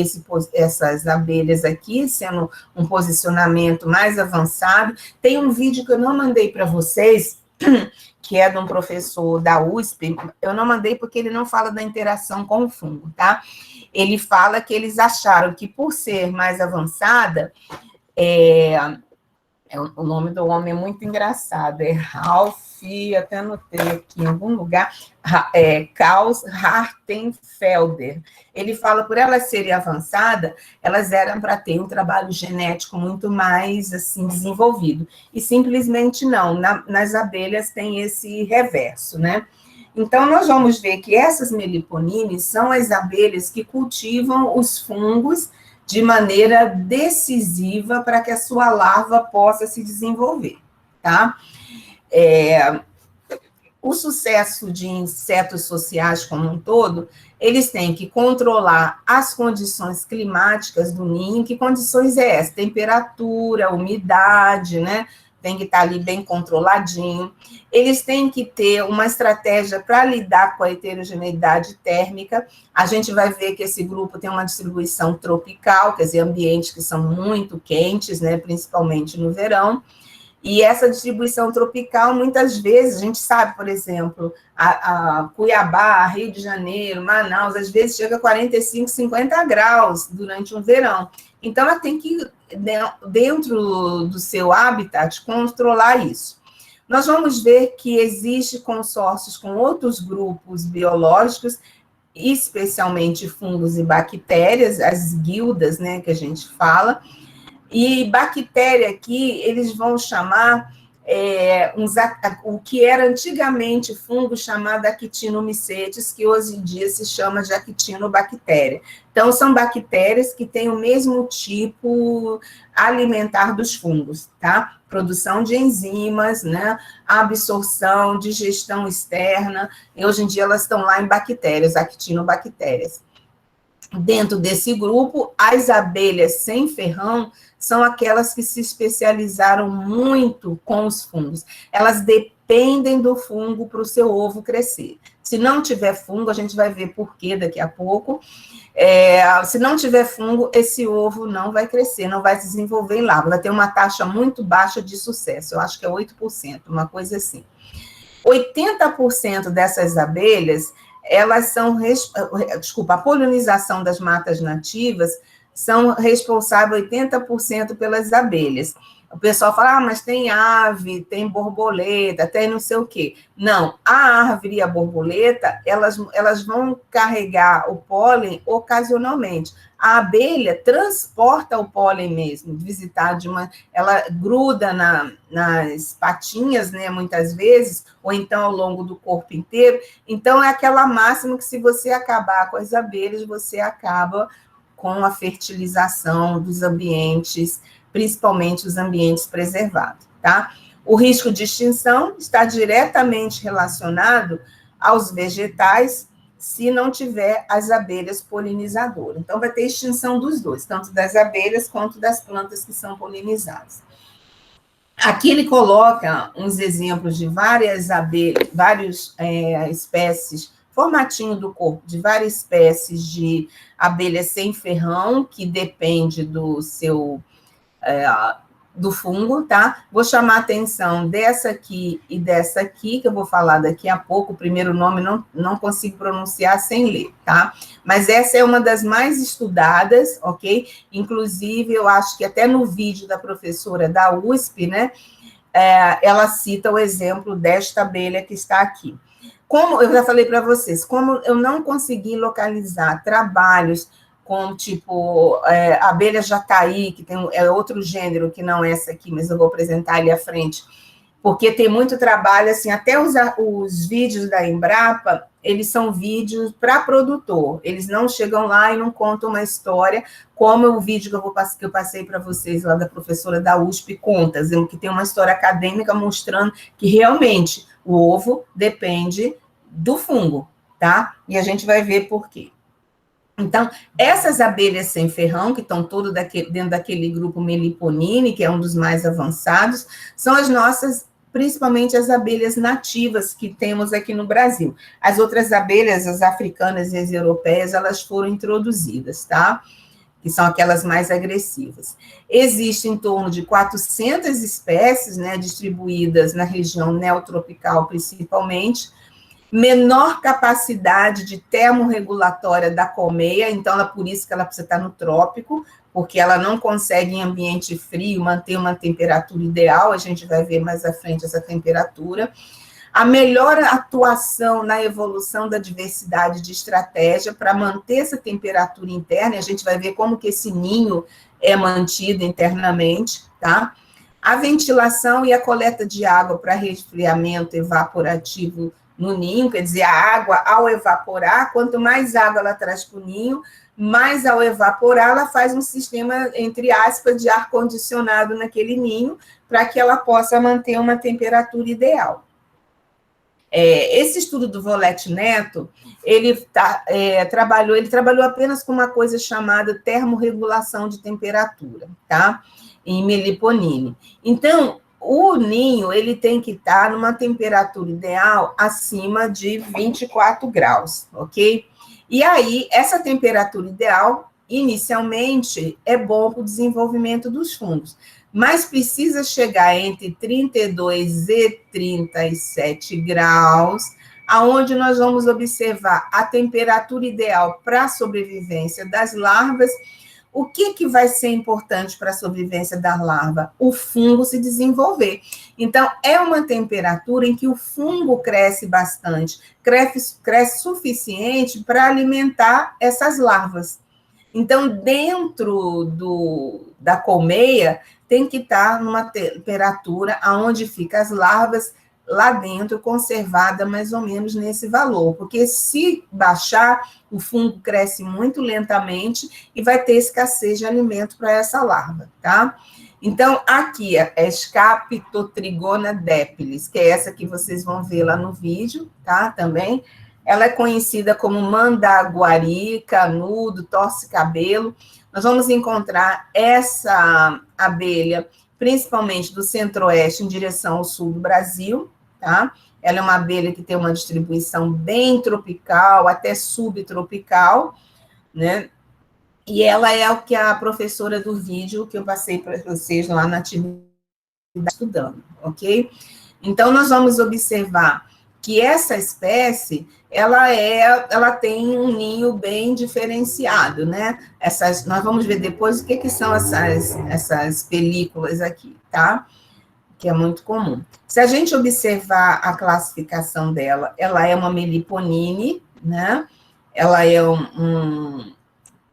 essas abelhas aqui, sendo um posicionamento mais avançado. Tem um vídeo que eu não mandei para vocês, que é de um professor da USP, eu não mandei porque ele não fala da interação com o fungo, tá? Ele fala que eles acharam que, por ser mais avançada, o nome do homem é muito engraçado, é Ralph, até anotei aqui em algum lugar, Klaus Hartenfelder. Ele fala, por elas serem avançadas, elas eram para ter um trabalho genético muito mais, assim, desenvolvido. E simplesmente não, nas abelhas tem esse reverso, né? Então, nós vamos ver que essas meliponines são as abelhas que cultivam os fungos de maneira decisiva para que a sua larva possa se desenvolver, tá? O sucesso de insetos sociais como um todo, eles têm que controlar as condições climáticas do ninho. Que condições é essa? Temperatura, umidade, né? Tem que estar ali bem controladinho. Eles têm que ter uma estratégia para lidar com a heterogeneidade térmica. A gente vai ver que esse grupo tem uma distribuição tropical, quer dizer, ambientes que são muito quentes, né, principalmente no verão. E essa distribuição tropical, muitas vezes, a gente sabe, por exemplo, a Cuiabá, Rio de Janeiro, Manaus, às vezes chega a 45, 50 graus durante um verão. Então, ela tem que, dentro do seu habitat, controlar isso. Nós vamos ver que existe consórcios com outros grupos biológicos, especialmente fungos e bactérias, as guildas, né, que a gente fala. E bactéria aqui, eles vão chamar o que era antigamente fungo chamado Actinomycetes, que hoje em dia se chama de actinobactéria. Então, são bactérias que têm o mesmo tipo alimentar dos fungos, tá? Produção de enzimas, né? Absorção, digestão externa, e hoje em dia elas estão lá em bactérias, actinobactérias. Dentro desse grupo, as abelhas sem ferrão são aquelas que se especializaram muito com os fungos. Elas dependem do fungo para o seu ovo crescer. Se não tiver fungo, a gente vai ver por quê daqui a pouco. Se não tiver fungo, esse ovo não vai crescer, não vai se desenvolver em larva. Vai ter uma taxa muito baixa de sucesso, eu acho que é 8%, uma coisa assim. 80% dessas abelhas, elas são, a polinização das matas nativas são responsáveis 80% pelas abelhas. O pessoal fala, mas tem ave, tem borboleta, tem não sei o quê. Não, a árvore e a borboleta, elas vão carregar o pólen ocasionalmente. A abelha transporta o pólen mesmo, visitar ela gruda nas patinhas, né, muitas vezes, ou então ao longo do corpo inteiro. Então, é aquela máxima que se você acabar com as abelhas, você acaba com a fertilização dos ambientes, principalmente os ambientes preservados, tá? O risco de extinção está diretamente relacionado aos vegetais, se não tiver as abelhas polinizadoras. Então, vai ter extinção dos dois, tanto das abelhas quanto das plantas que são polinizadas. Aqui ele coloca uns exemplos de várias abelhas, espécies, formatinho do corpo, de várias espécies de abelhas sem ferrão, que depende do seu... do fungo, tá? Vou chamar a atenção dessa aqui e dessa aqui, que eu vou falar daqui a pouco. O primeiro nome não consigo pronunciar sem ler, tá? Mas essa é uma das mais estudadas, ok? Inclusive, eu acho que até no vídeo da professora da USP, né, ela cita o exemplo desta abelha que está aqui. Como eu já falei para vocês, como eu não consegui localizar trabalhos com, tipo, abelha jataí, que é outro gênero, que não é essa aqui, mas eu vou apresentar ali à frente, porque tem muito trabalho, assim, até os vídeos da Embrapa, eles são vídeos para produtor, eles não chegam lá e não contam uma história, como o vídeo que eu passei para vocês lá da professora da USP conta, que tem uma história acadêmica mostrando que realmente o ovo depende do fungo, tá? E a gente vai ver por quê. Então, essas abelhas sem ferrão, que estão todas dentro daquele grupo Meliponine, que é um dos mais avançados, são as nossas, principalmente as abelhas nativas que temos aqui no Brasil. As outras abelhas, as africanas e as europeias, elas foram introduzidas, tá? Que são aquelas mais agressivas. Existem em torno de 400 espécies, né, distribuídas na região neotropical, principalmente, menor capacidade de termorregulatória da colmeia, então, por isso que ela precisa estar no trópico, porque ela não consegue, em ambiente frio, manter uma temperatura ideal, a gente vai ver mais à frente essa temperatura. A melhor atuação na evolução da diversidade de estratégia para manter essa temperatura interna, e a gente vai ver como que esse ninho é mantido internamente, tá? A ventilação e a coleta de água para resfriamento evaporativo no ninho, quer dizer, a água, ao evaporar, quanto mais água ela traz para o ninho, mais ao evaporar, ela faz um sistema, entre aspas, de ar-condicionado naquele ninho, para que ela possa manter uma temperatura ideal. Esse estudo do Volete Neto, ele trabalhou apenas com uma coisa chamada termorregulação de temperatura, tá? Em Meliponine. Então, o ninho, ele tem que estar numa temperatura ideal acima de 24 graus, ok? E aí, essa temperatura ideal, inicialmente, é bom para o desenvolvimento dos fungos, mas precisa chegar entre 32 e 37 graus, aonde nós vamos observar a temperatura ideal para a sobrevivência das larvas. O que vai ser importante para a sobrevivência da larva? O fungo se desenvolver. Então, é uma temperatura em que o fungo cresce bastante, cresce suficiente para alimentar essas larvas. Então, dentro da colmeia, tem que estar numa temperatura onde ficam as larvas lá dentro, conservada mais ou menos nesse valor, porque se baixar, o fungo cresce muito lentamente e vai ter escassez de alimento para essa larva, tá? Então, aqui é Scaptotrigona depilis, que é essa que vocês vão ver lá no vídeo, tá? Também. Ela é conhecida como mandaguari, canudo, torce-cabelo. Nós vamos encontrar essa abelha, principalmente do centro-oeste em direção ao sul do Brasil, tá? Ela é uma abelha que tem uma distribuição bem tropical, até subtropical, né? E ela é o que a professora do vídeo que eu passei para vocês lá na atividade estudando, ok? Então, nós vamos observar que essa espécie, ela tem um ninho bem diferenciado, né? Nós vamos ver depois o que são essas películas aqui, tá? Que é muito comum. Se a gente observar a classificação dela, ela é uma meliponine, né? Ela é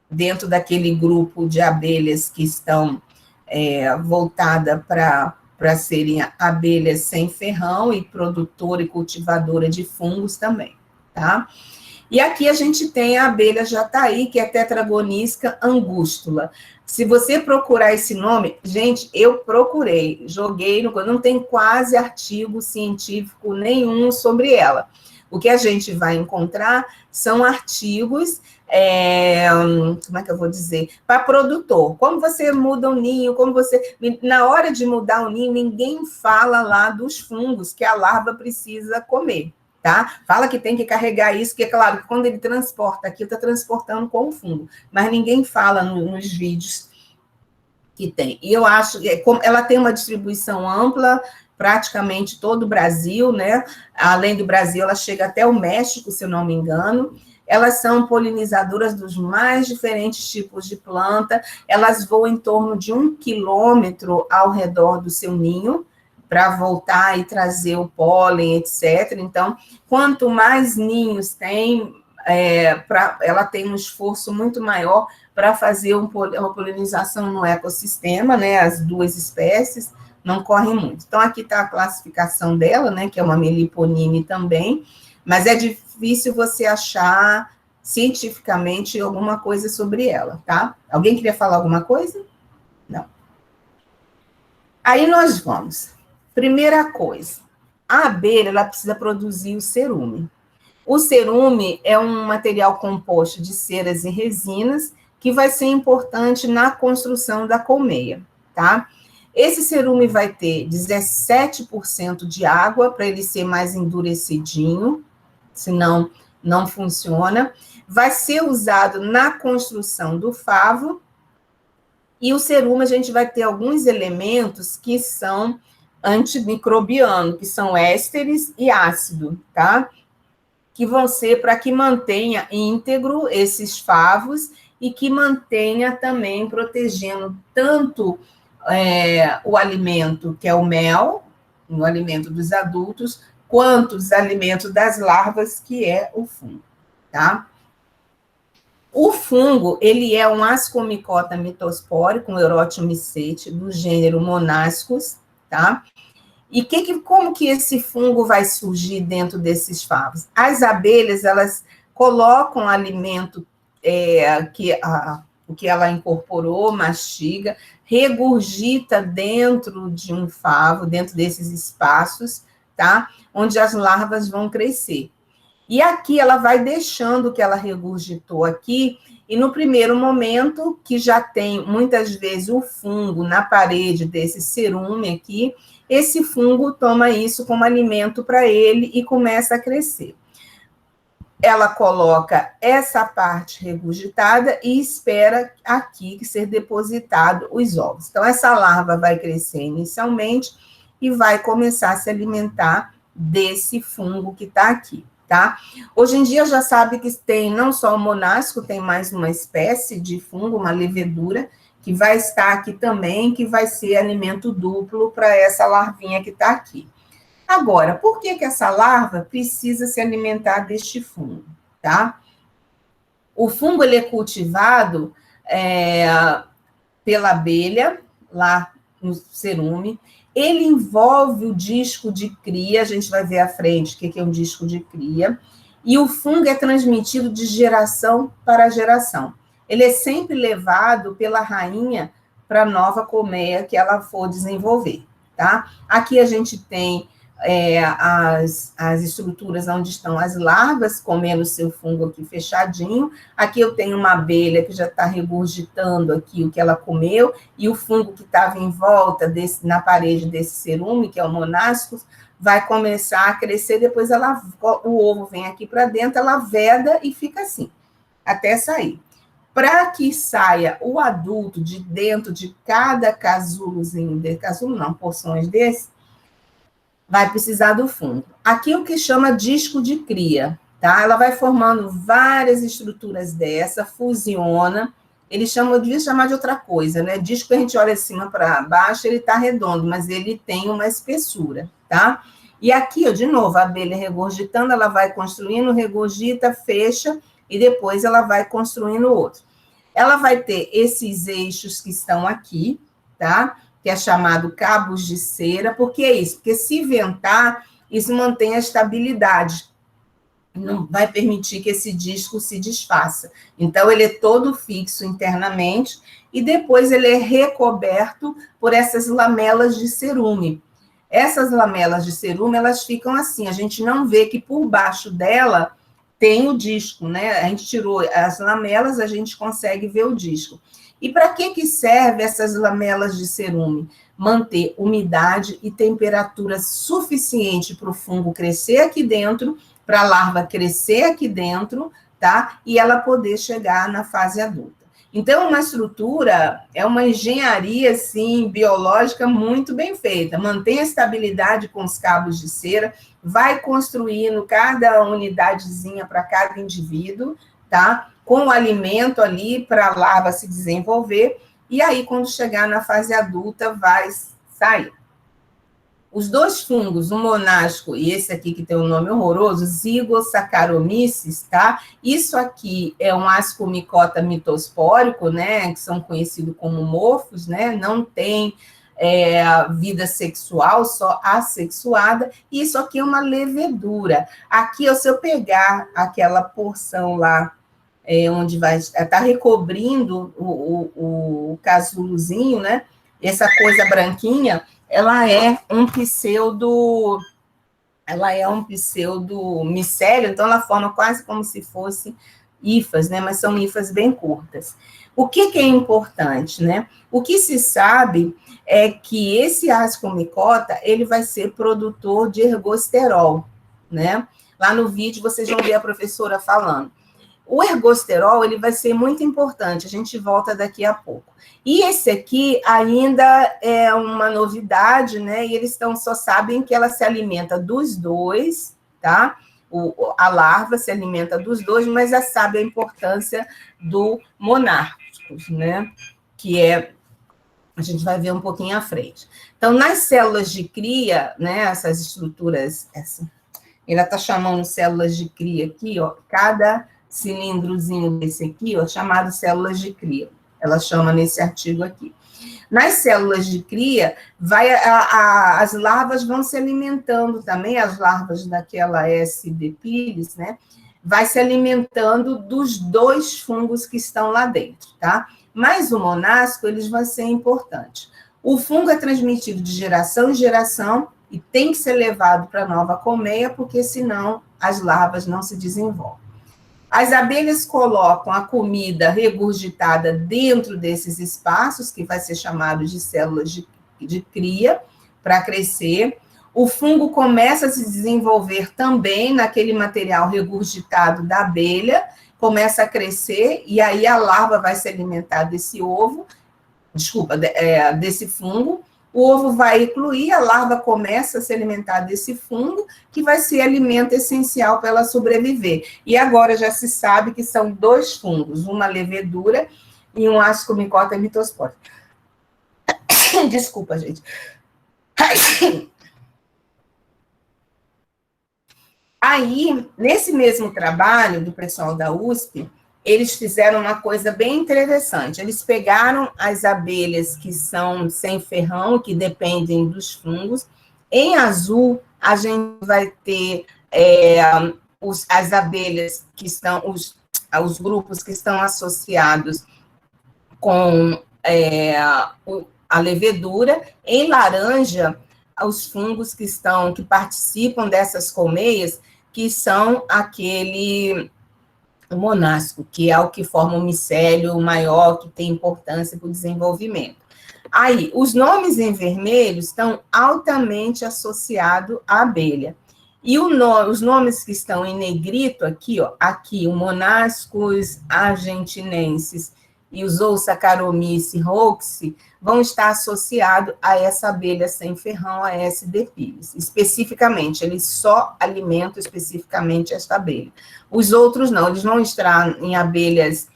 dentro daquele grupo de abelhas que estão voltadas para serem abelhas sem ferrão e produtora e cultivadora de fungos também, tá? E aqui a gente tem a abelha jataí, que é Tetragonisca angustula. Se você procurar esse nome, gente, eu procurei, joguei, não tem quase artigo científico nenhum sobre ela. O que a gente vai encontrar são artigos, como é que eu vou dizer? Para produtor. Como você muda o ninho, na hora de mudar o ninho, ninguém fala lá dos fungos que a larva precisa comer. Tá? Fala que tem que carregar isso, que é claro que quando ele transporta aqui, está transportando com o fungo, mas ninguém fala nos vídeos que tem. E eu acho que ela tem uma distribuição ampla, praticamente todo o Brasil, né? Além do Brasil, ela chega até o México, se eu não me engano. Elas são polinizadoras dos mais diferentes tipos de planta, elas voam em torno de 1 quilômetro ao redor do seu ninho, para voltar e trazer o pólen, etc. Então, quanto mais ninhos tem, ela tem um esforço muito maior para fazer uma polinização no ecossistema, né? As duas espécies não correm muito. Então, aqui está a classificação dela, né? Que é uma meliponine também, mas é difícil você achar cientificamente alguma coisa sobre ela, tá? Alguém queria falar alguma coisa? Não. Aí nós vamos. Primeira coisa, a abelha ela precisa produzir o cerume. O cerume é um material composto de ceras e resinas que vai ser importante na construção da colmeia, tá? Esse cerume vai ter 17% de água para ele ser mais endurecidinho, senão não funciona. Vai ser usado na construção do favo. E o cerume a gente vai ter alguns elementos que são antimicrobianos, que são ésteres e ácido, tá? Que vão ser para que mantenha íntegro esses favos e que mantenha também protegendo tanto o alimento, que é o mel, o alimento dos adultos, quanto os alimentos das larvas, que é o fungo, tá? O fungo, ele é um ascomicota mitospórico, um Eurotomycete, do gênero Monascus, tá? E como que esse fungo vai surgir dentro desses favos? As abelhas, elas colocam alimento o que ela incorporou, mastiga, regurgita dentro de um favo, dentro desses espaços, tá? Onde as larvas vão crescer. E aqui ela vai deixando o que ela regurgitou aqui, e no primeiro momento, que já tem muitas vezes o fungo na parede desse cerume aqui, esse fungo toma isso como alimento para ele e começa a crescer. Ela coloca essa parte regurgitada e espera aqui ser depositado os ovos. Então, essa larva vai crescer inicialmente e vai começar a se alimentar desse fungo que está aqui. Tá? Hoje em dia já sabe que tem não só o monasco, tem mais uma espécie de fungo, uma levedura, que vai estar aqui também, que vai ser alimento duplo para essa larvinha que está aqui. Agora, por que essa larva precisa se alimentar deste fungo? Tá? O fungo ele é cultivado pela abelha, lá no cerume. Ele envolve o disco de cria, a gente vai ver à frente o que é um disco de cria, e o fungo é transmitido de geração para geração. Ele é sempre levado pela rainha para a nova colmeia que ela for desenvolver, tá? Aqui a gente tem as estruturas onde estão as larvas comendo seu fungo aqui fechadinho. Aqui eu tenho uma abelha que já está regurgitando aqui o que ela comeu, e o fungo que estava em volta na parede desse cerume, que é o monascus, vai começar a crescer, depois o ovo vem aqui para dentro, ela veda e fica assim, até sair. Para que saia o adulto de dentro de cada casulozinho, casulo não, porções desse, vai precisar do fungo. Aqui o que chama disco de cria, tá? Ela vai formando várias estruturas dessa, fusiona. Ele devia chamar de outra coisa, né? Disco que a gente olha de cima para baixo, ele está redondo, mas ele tem uma espessura, tá? E aqui, ó, de novo, a abelha regurgitando, ela vai construindo, regurgita, fecha, e depois ela vai construindo outro. Ela vai ter esses eixos que estão aqui, tá? Que é chamado cabos de cera. Por que isso? Porque se ventar, isso mantém a estabilidade. Não vai permitir que esse disco se desfaça. Então, ele é todo fixo internamente e depois ele é recoberto por essas lamelas de cerume. Essas lamelas de cerume, elas ficam assim, a gente não vê que por baixo dela tem o disco, né? A gente tirou as lamelas, a gente consegue ver o disco. E para que serve essas lamelas de cerume? Manter umidade e temperatura suficiente para o fungo crescer aqui dentro, para a larva crescer aqui dentro, tá? E ela poder chegar na fase adulta. Então, uma estrutura é uma engenharia, assim, biológica muito bem feita. Mantém a estabilidade com os cabos de cera, vai construindo cada unidadezinha para cada indivíduo, tá? Com o alimento ali para a larva se desenvolver, e aí, quando chegar na fase adulta, vai sair. Os dois fungos, o monástico e esse aqui que tem um nome horroroso, Zygossaccharomyces, tá? Isso aqui é um ascomicota mitospórico, né? Que são conhecidos como morfos, né? Não tem vida sexual, só assexuada. E isso aqui é uma levedura. Aqui, se eu pegar aquela porção lá, onde vai estar recobrindo o casulozinho, né? Essa coisa branquinha, ela é um pseudomicélio, então ela forma quase como se fosse hifas, né? Mas são hifas bem curtas. O que é importante, né? O que se sabe é que esse ascomicota, ele vai ser produtor de ergosterol, né? Lá no vídeo vocês vão ver a professora falando. O ergosterol, ele vai ser muito importante, a gente volta daqui a pouco. E esse aqui ainda é uma novidade, né? E eles só sabem que ela se alimenta dos dois, tá? A larva se alimenta dos dois, mas já sabe a importância do monárquicos, né? Que a gente vai ver um pouquinho à frente. Então, nas células de cria, né? Essas estruturas, ela está chamando células de cria aqui, ó, cada cilindrozinho desse aqui, ó, chamado células de cria. Ela chama nesse artigo aqui. Nas células de cria, as larvas vão se alimentando também, as larvas daquela S. depilis, né? Vai se alimentando dos dois fungos que estão lá dentro, tá? Mas o monástico, eles vão ser importantes. O fungo é transmitido de geração em geração e tem que ser levado para a nova colmeia, porque senão as larvas não se desenvolvem. As abelhas colocam a comida regurgitada dentro desses espaços, que vai ser chamado de células de cria, para crescer. O fungo começa a se desenvolver também naquele material regurgitado da abelha, começa a crescer, e aí a larva vai se alimentar desse desse fungo. O ovo vai eclodir, a larva começa a se alimentar desse fungo, que vai ser alimento essencial para ela sobreviver. E agora já se sabe que são dois fungos, uma levedura e um ascomicota mitospórico. Desculpa, gente. Aí, nesse mesmo trabalho do pessoal da USP, eles fizeram uma coisa bem interessante. Eles pegaram as abelhas que são sem ferrão, que dependem dos fungos. Em azul, a gente vai ter as abelhas que estão, os grupos que estão associados com a levedura. Em laranja, os fungos que participam dessas colmeias, que são aquele monástico, que é o que forma um micélio maior, que tem importância para o desenvolvimento. Aí, os nomes em vermelho estão altamente associados à abelha. E os nomes que estão em negrito aqui, ó, aqui, o Monascus argentinensis e usou Saccharomyces hoaxi, vão estar associados a essa abelha sem ferrão, a S. diffilis. Especificamente, eles só alimentam especificamente esta abelha. Os outros não, eles vão estar em abelhas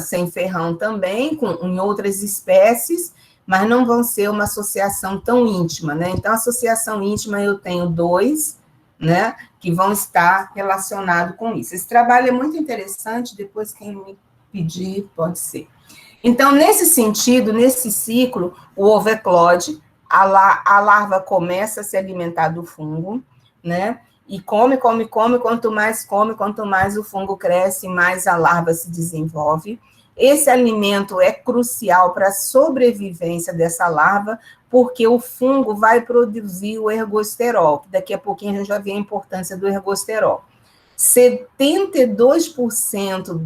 sem ferrão também, em outras espécies, mas não vão ser uma associação tão íntima, né? Então, associação íntima eu tenho 2, né, que vão estar relacionados com isso. Esse trabalho é muito interessante, depois quem me pedir, pode ser. Então, nesse sentido, nesse ciclo, o ovo eclode, a larva começa a se alimentar do fungo, né, e come, quanto mais o fungo cresce, mais a larva se desenvolve. Esse alimento é crucial para a sobrevivência dessa larva, porque o fungo vai produzir o ergosterol, que daqui a pouquinho a gente vai ver a importância do ergosterol. 72%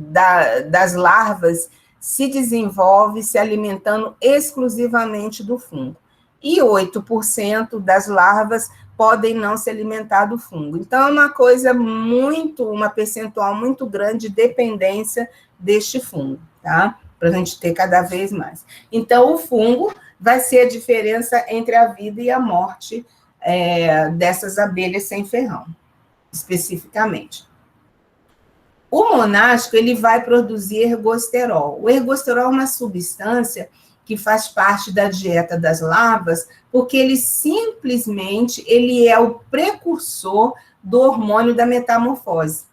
das larvas se desenvolve se alimentando exclusivamente do fungo. E 8% das larvas podem não se alimentar do fungo. Então, é uma percentual muito grande de dependência deste fungo, tá? Para a gente ter cada vez mais. Então, o fungo vai ser a diferença entre a vida e a morte dessas abelhas sem ferrão, especificamente. O monástico, ele vai produzir ergosterol. O ergosterol é uma substância que faz parte da dieta das larvas, porque ele é o precursor do hormônio da metamorfose,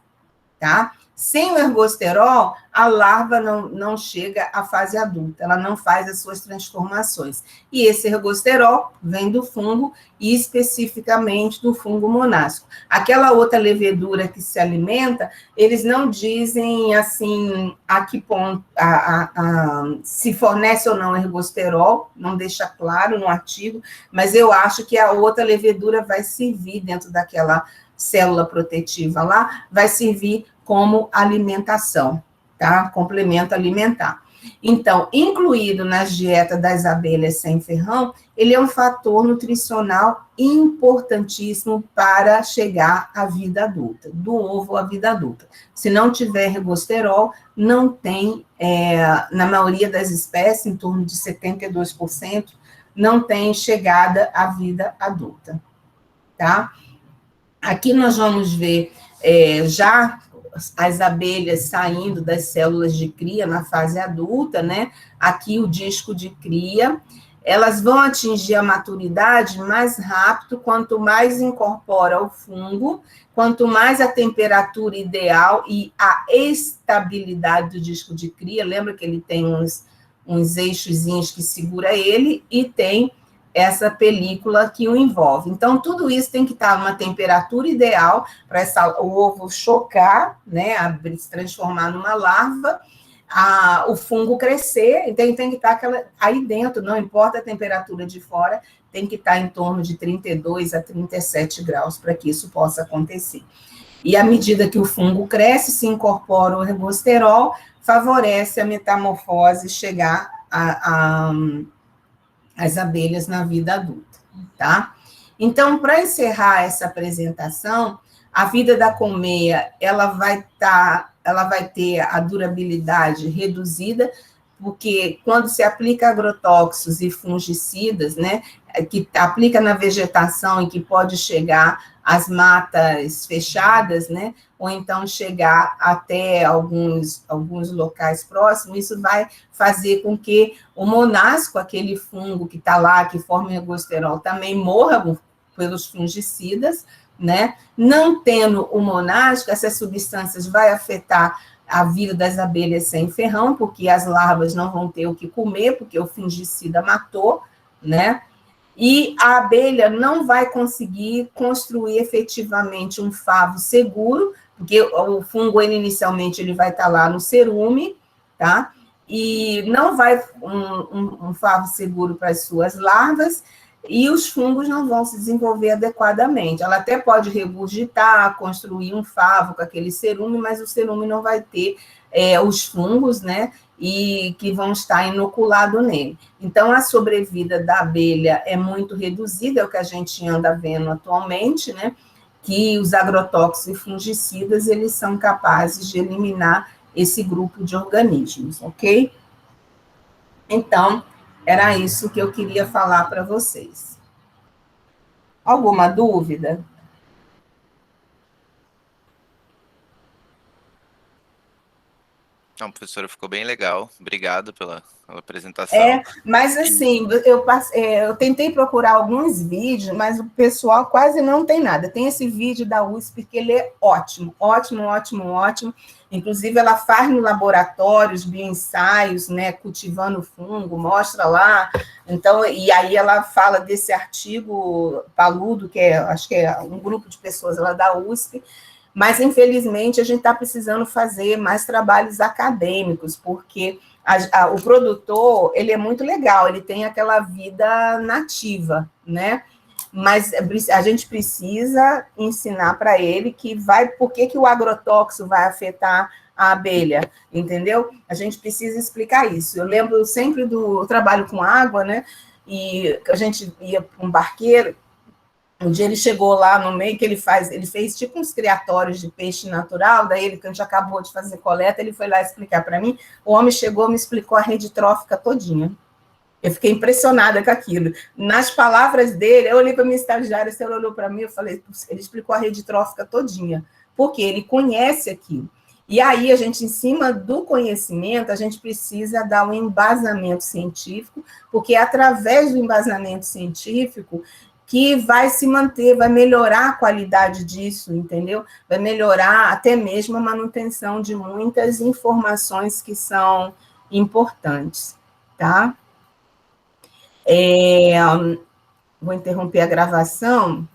tá? Sem o ergosterol, a larva não chega à fase adulta, ela não faz as suas transformações. E esse ergosterol vem do fungo, e especificamente do fungo monástico. Aquela outra levedura que se alimenta, eles não dizem assim a que ponto, se fornece ou não ergosterol, não deixa claro no artigo, mas eu acho que a outra levedura vai servir dentro daquela célula protetiva lá, vai servir como alimentação, tá? Complemento alimentar. Então, incluído nas dietas das abelhas sem ferrão, ele é um fator nutricional importantíssimo para chegar à vida adulta, do ovo à vida adulta. Se não tiver ergosterol, não tem, na maioria das espécies, em torno de 72%, não tem chegada à vida adulta, tá? Aqui nós vamos ver já as abelhas saindo das células de cria na fase adulta, né? Aqui o disco de cria. Elas vão atingir a maturidade mais rápido, quanto mais incorpora o fungo, quanto mais a temperatura ideal e a estabilidade do disco de cria. Lembra que ele tem uns eixozinhos que segura ele e tem essa película que o envolve. Então, tudo isso tem que estar numa temperatura ideal para o ovo chocar, né, se transformar numa larva, o fungo crescer, então tem que estar aí dentro, não importa a temperatura de fora, tem que estar em torno de 32 a 37 graus para que isso possa acontecer. E à medida que o fungo cresce, se incorpora o ergosterol, favorece a metamorfose chegar as abelhas na vida adulta, tá? Então, para encerrar essa apresentação, a vida da colmeia, ela vai ter a durabilidade reduzida, porque quando se aplica agrotóxicos e fungicidas, né, que aplica na vegetação e que pode chegar às matas fechadas, né, ou então chegar até alguns locais próximos, isso vai fazer com que o monasco, aquele fungo que está lá, que forma o ergosterol, também morra pelos fungicidas, né? Não tendo o monasco, essas substâncias vai afetar a vida das abelhas sem ferrão, porque as larvas não vão ter o que comer, porque o fungicida matou, né? E a abelha não vai conseguir construir efetivamente um favo seguro, porque o fungo, inicialmente, ele vai estar lá no cerume, tá? E não vai um favo seguro para as suas larvas, e os fungos não vão se desenvolver adequadamente. Ela até pode regurgitar, construir um favo com aquele cerume, mas o cerume não vai ter os fungos, né? E que vão estar inoculados nele. Então, a sobrevida da abelha é muito reduzida, é o que a gente anda vendo atualmente, né? Que os agrotóxicos e fungicidas, eles são capazes de eliminar esse grupo de organismos, ok? Então, era isso que eu queria falar para vocês. Alguma dúvida? Não, professora, ficou bem legal. Obrigado pela apresentação. Mas assim, eu tentei procurar alguns vídeos, mas o pessoal quase não tem nada. Tem esse vídeo da USP que ele é ótimo, ótimo, ótimo, ótimo. Inclusive, ela faz no laboratório os bioensaios, né, cultivando fungo, mostra lá. Então, e aí ela fala desse artigo Paludo, acho que é um grupo de pessoas lá da USP, mas, infelizmente, a gente está precisando fazer mais trabalhos acadêmicos, porque o produtor, ele é muito legal, ele tem aquela vida nativa, né? Mas a gente precisa ensinar para ele por que o agrotóxico vai afetar a abelha, entendeu? A gente precisa explicar isso. Eu lembro sempre do trabalho com água, né? E a gente ia para um barqueiro. Um dia ele chegou lá no meio que ele fez tipo uns criatórios de peixe natural, daí que a gente acabou de fazer coleta, ele foi lá explicar para mim, o homem chegou, me explicou a rede trófica todinha. Eu fiquei impressionada com aquilo. Nas palavras dele, eu olhei para minha estagiária, ela olhou para mim, eu falei, ele explicou a rede trófica todinha, porque ele conhece aquilo. E aí, a gente, em cima do conhecimento, a gente precisa dar um embasamento científico, porque é através do embasamento científico que vai se manter, vai melhorar a qualidade disso, entendeu? Vai melhorar até mesmo a manutenção de muitas informações que são importantes, tá? Vou interromper a gravação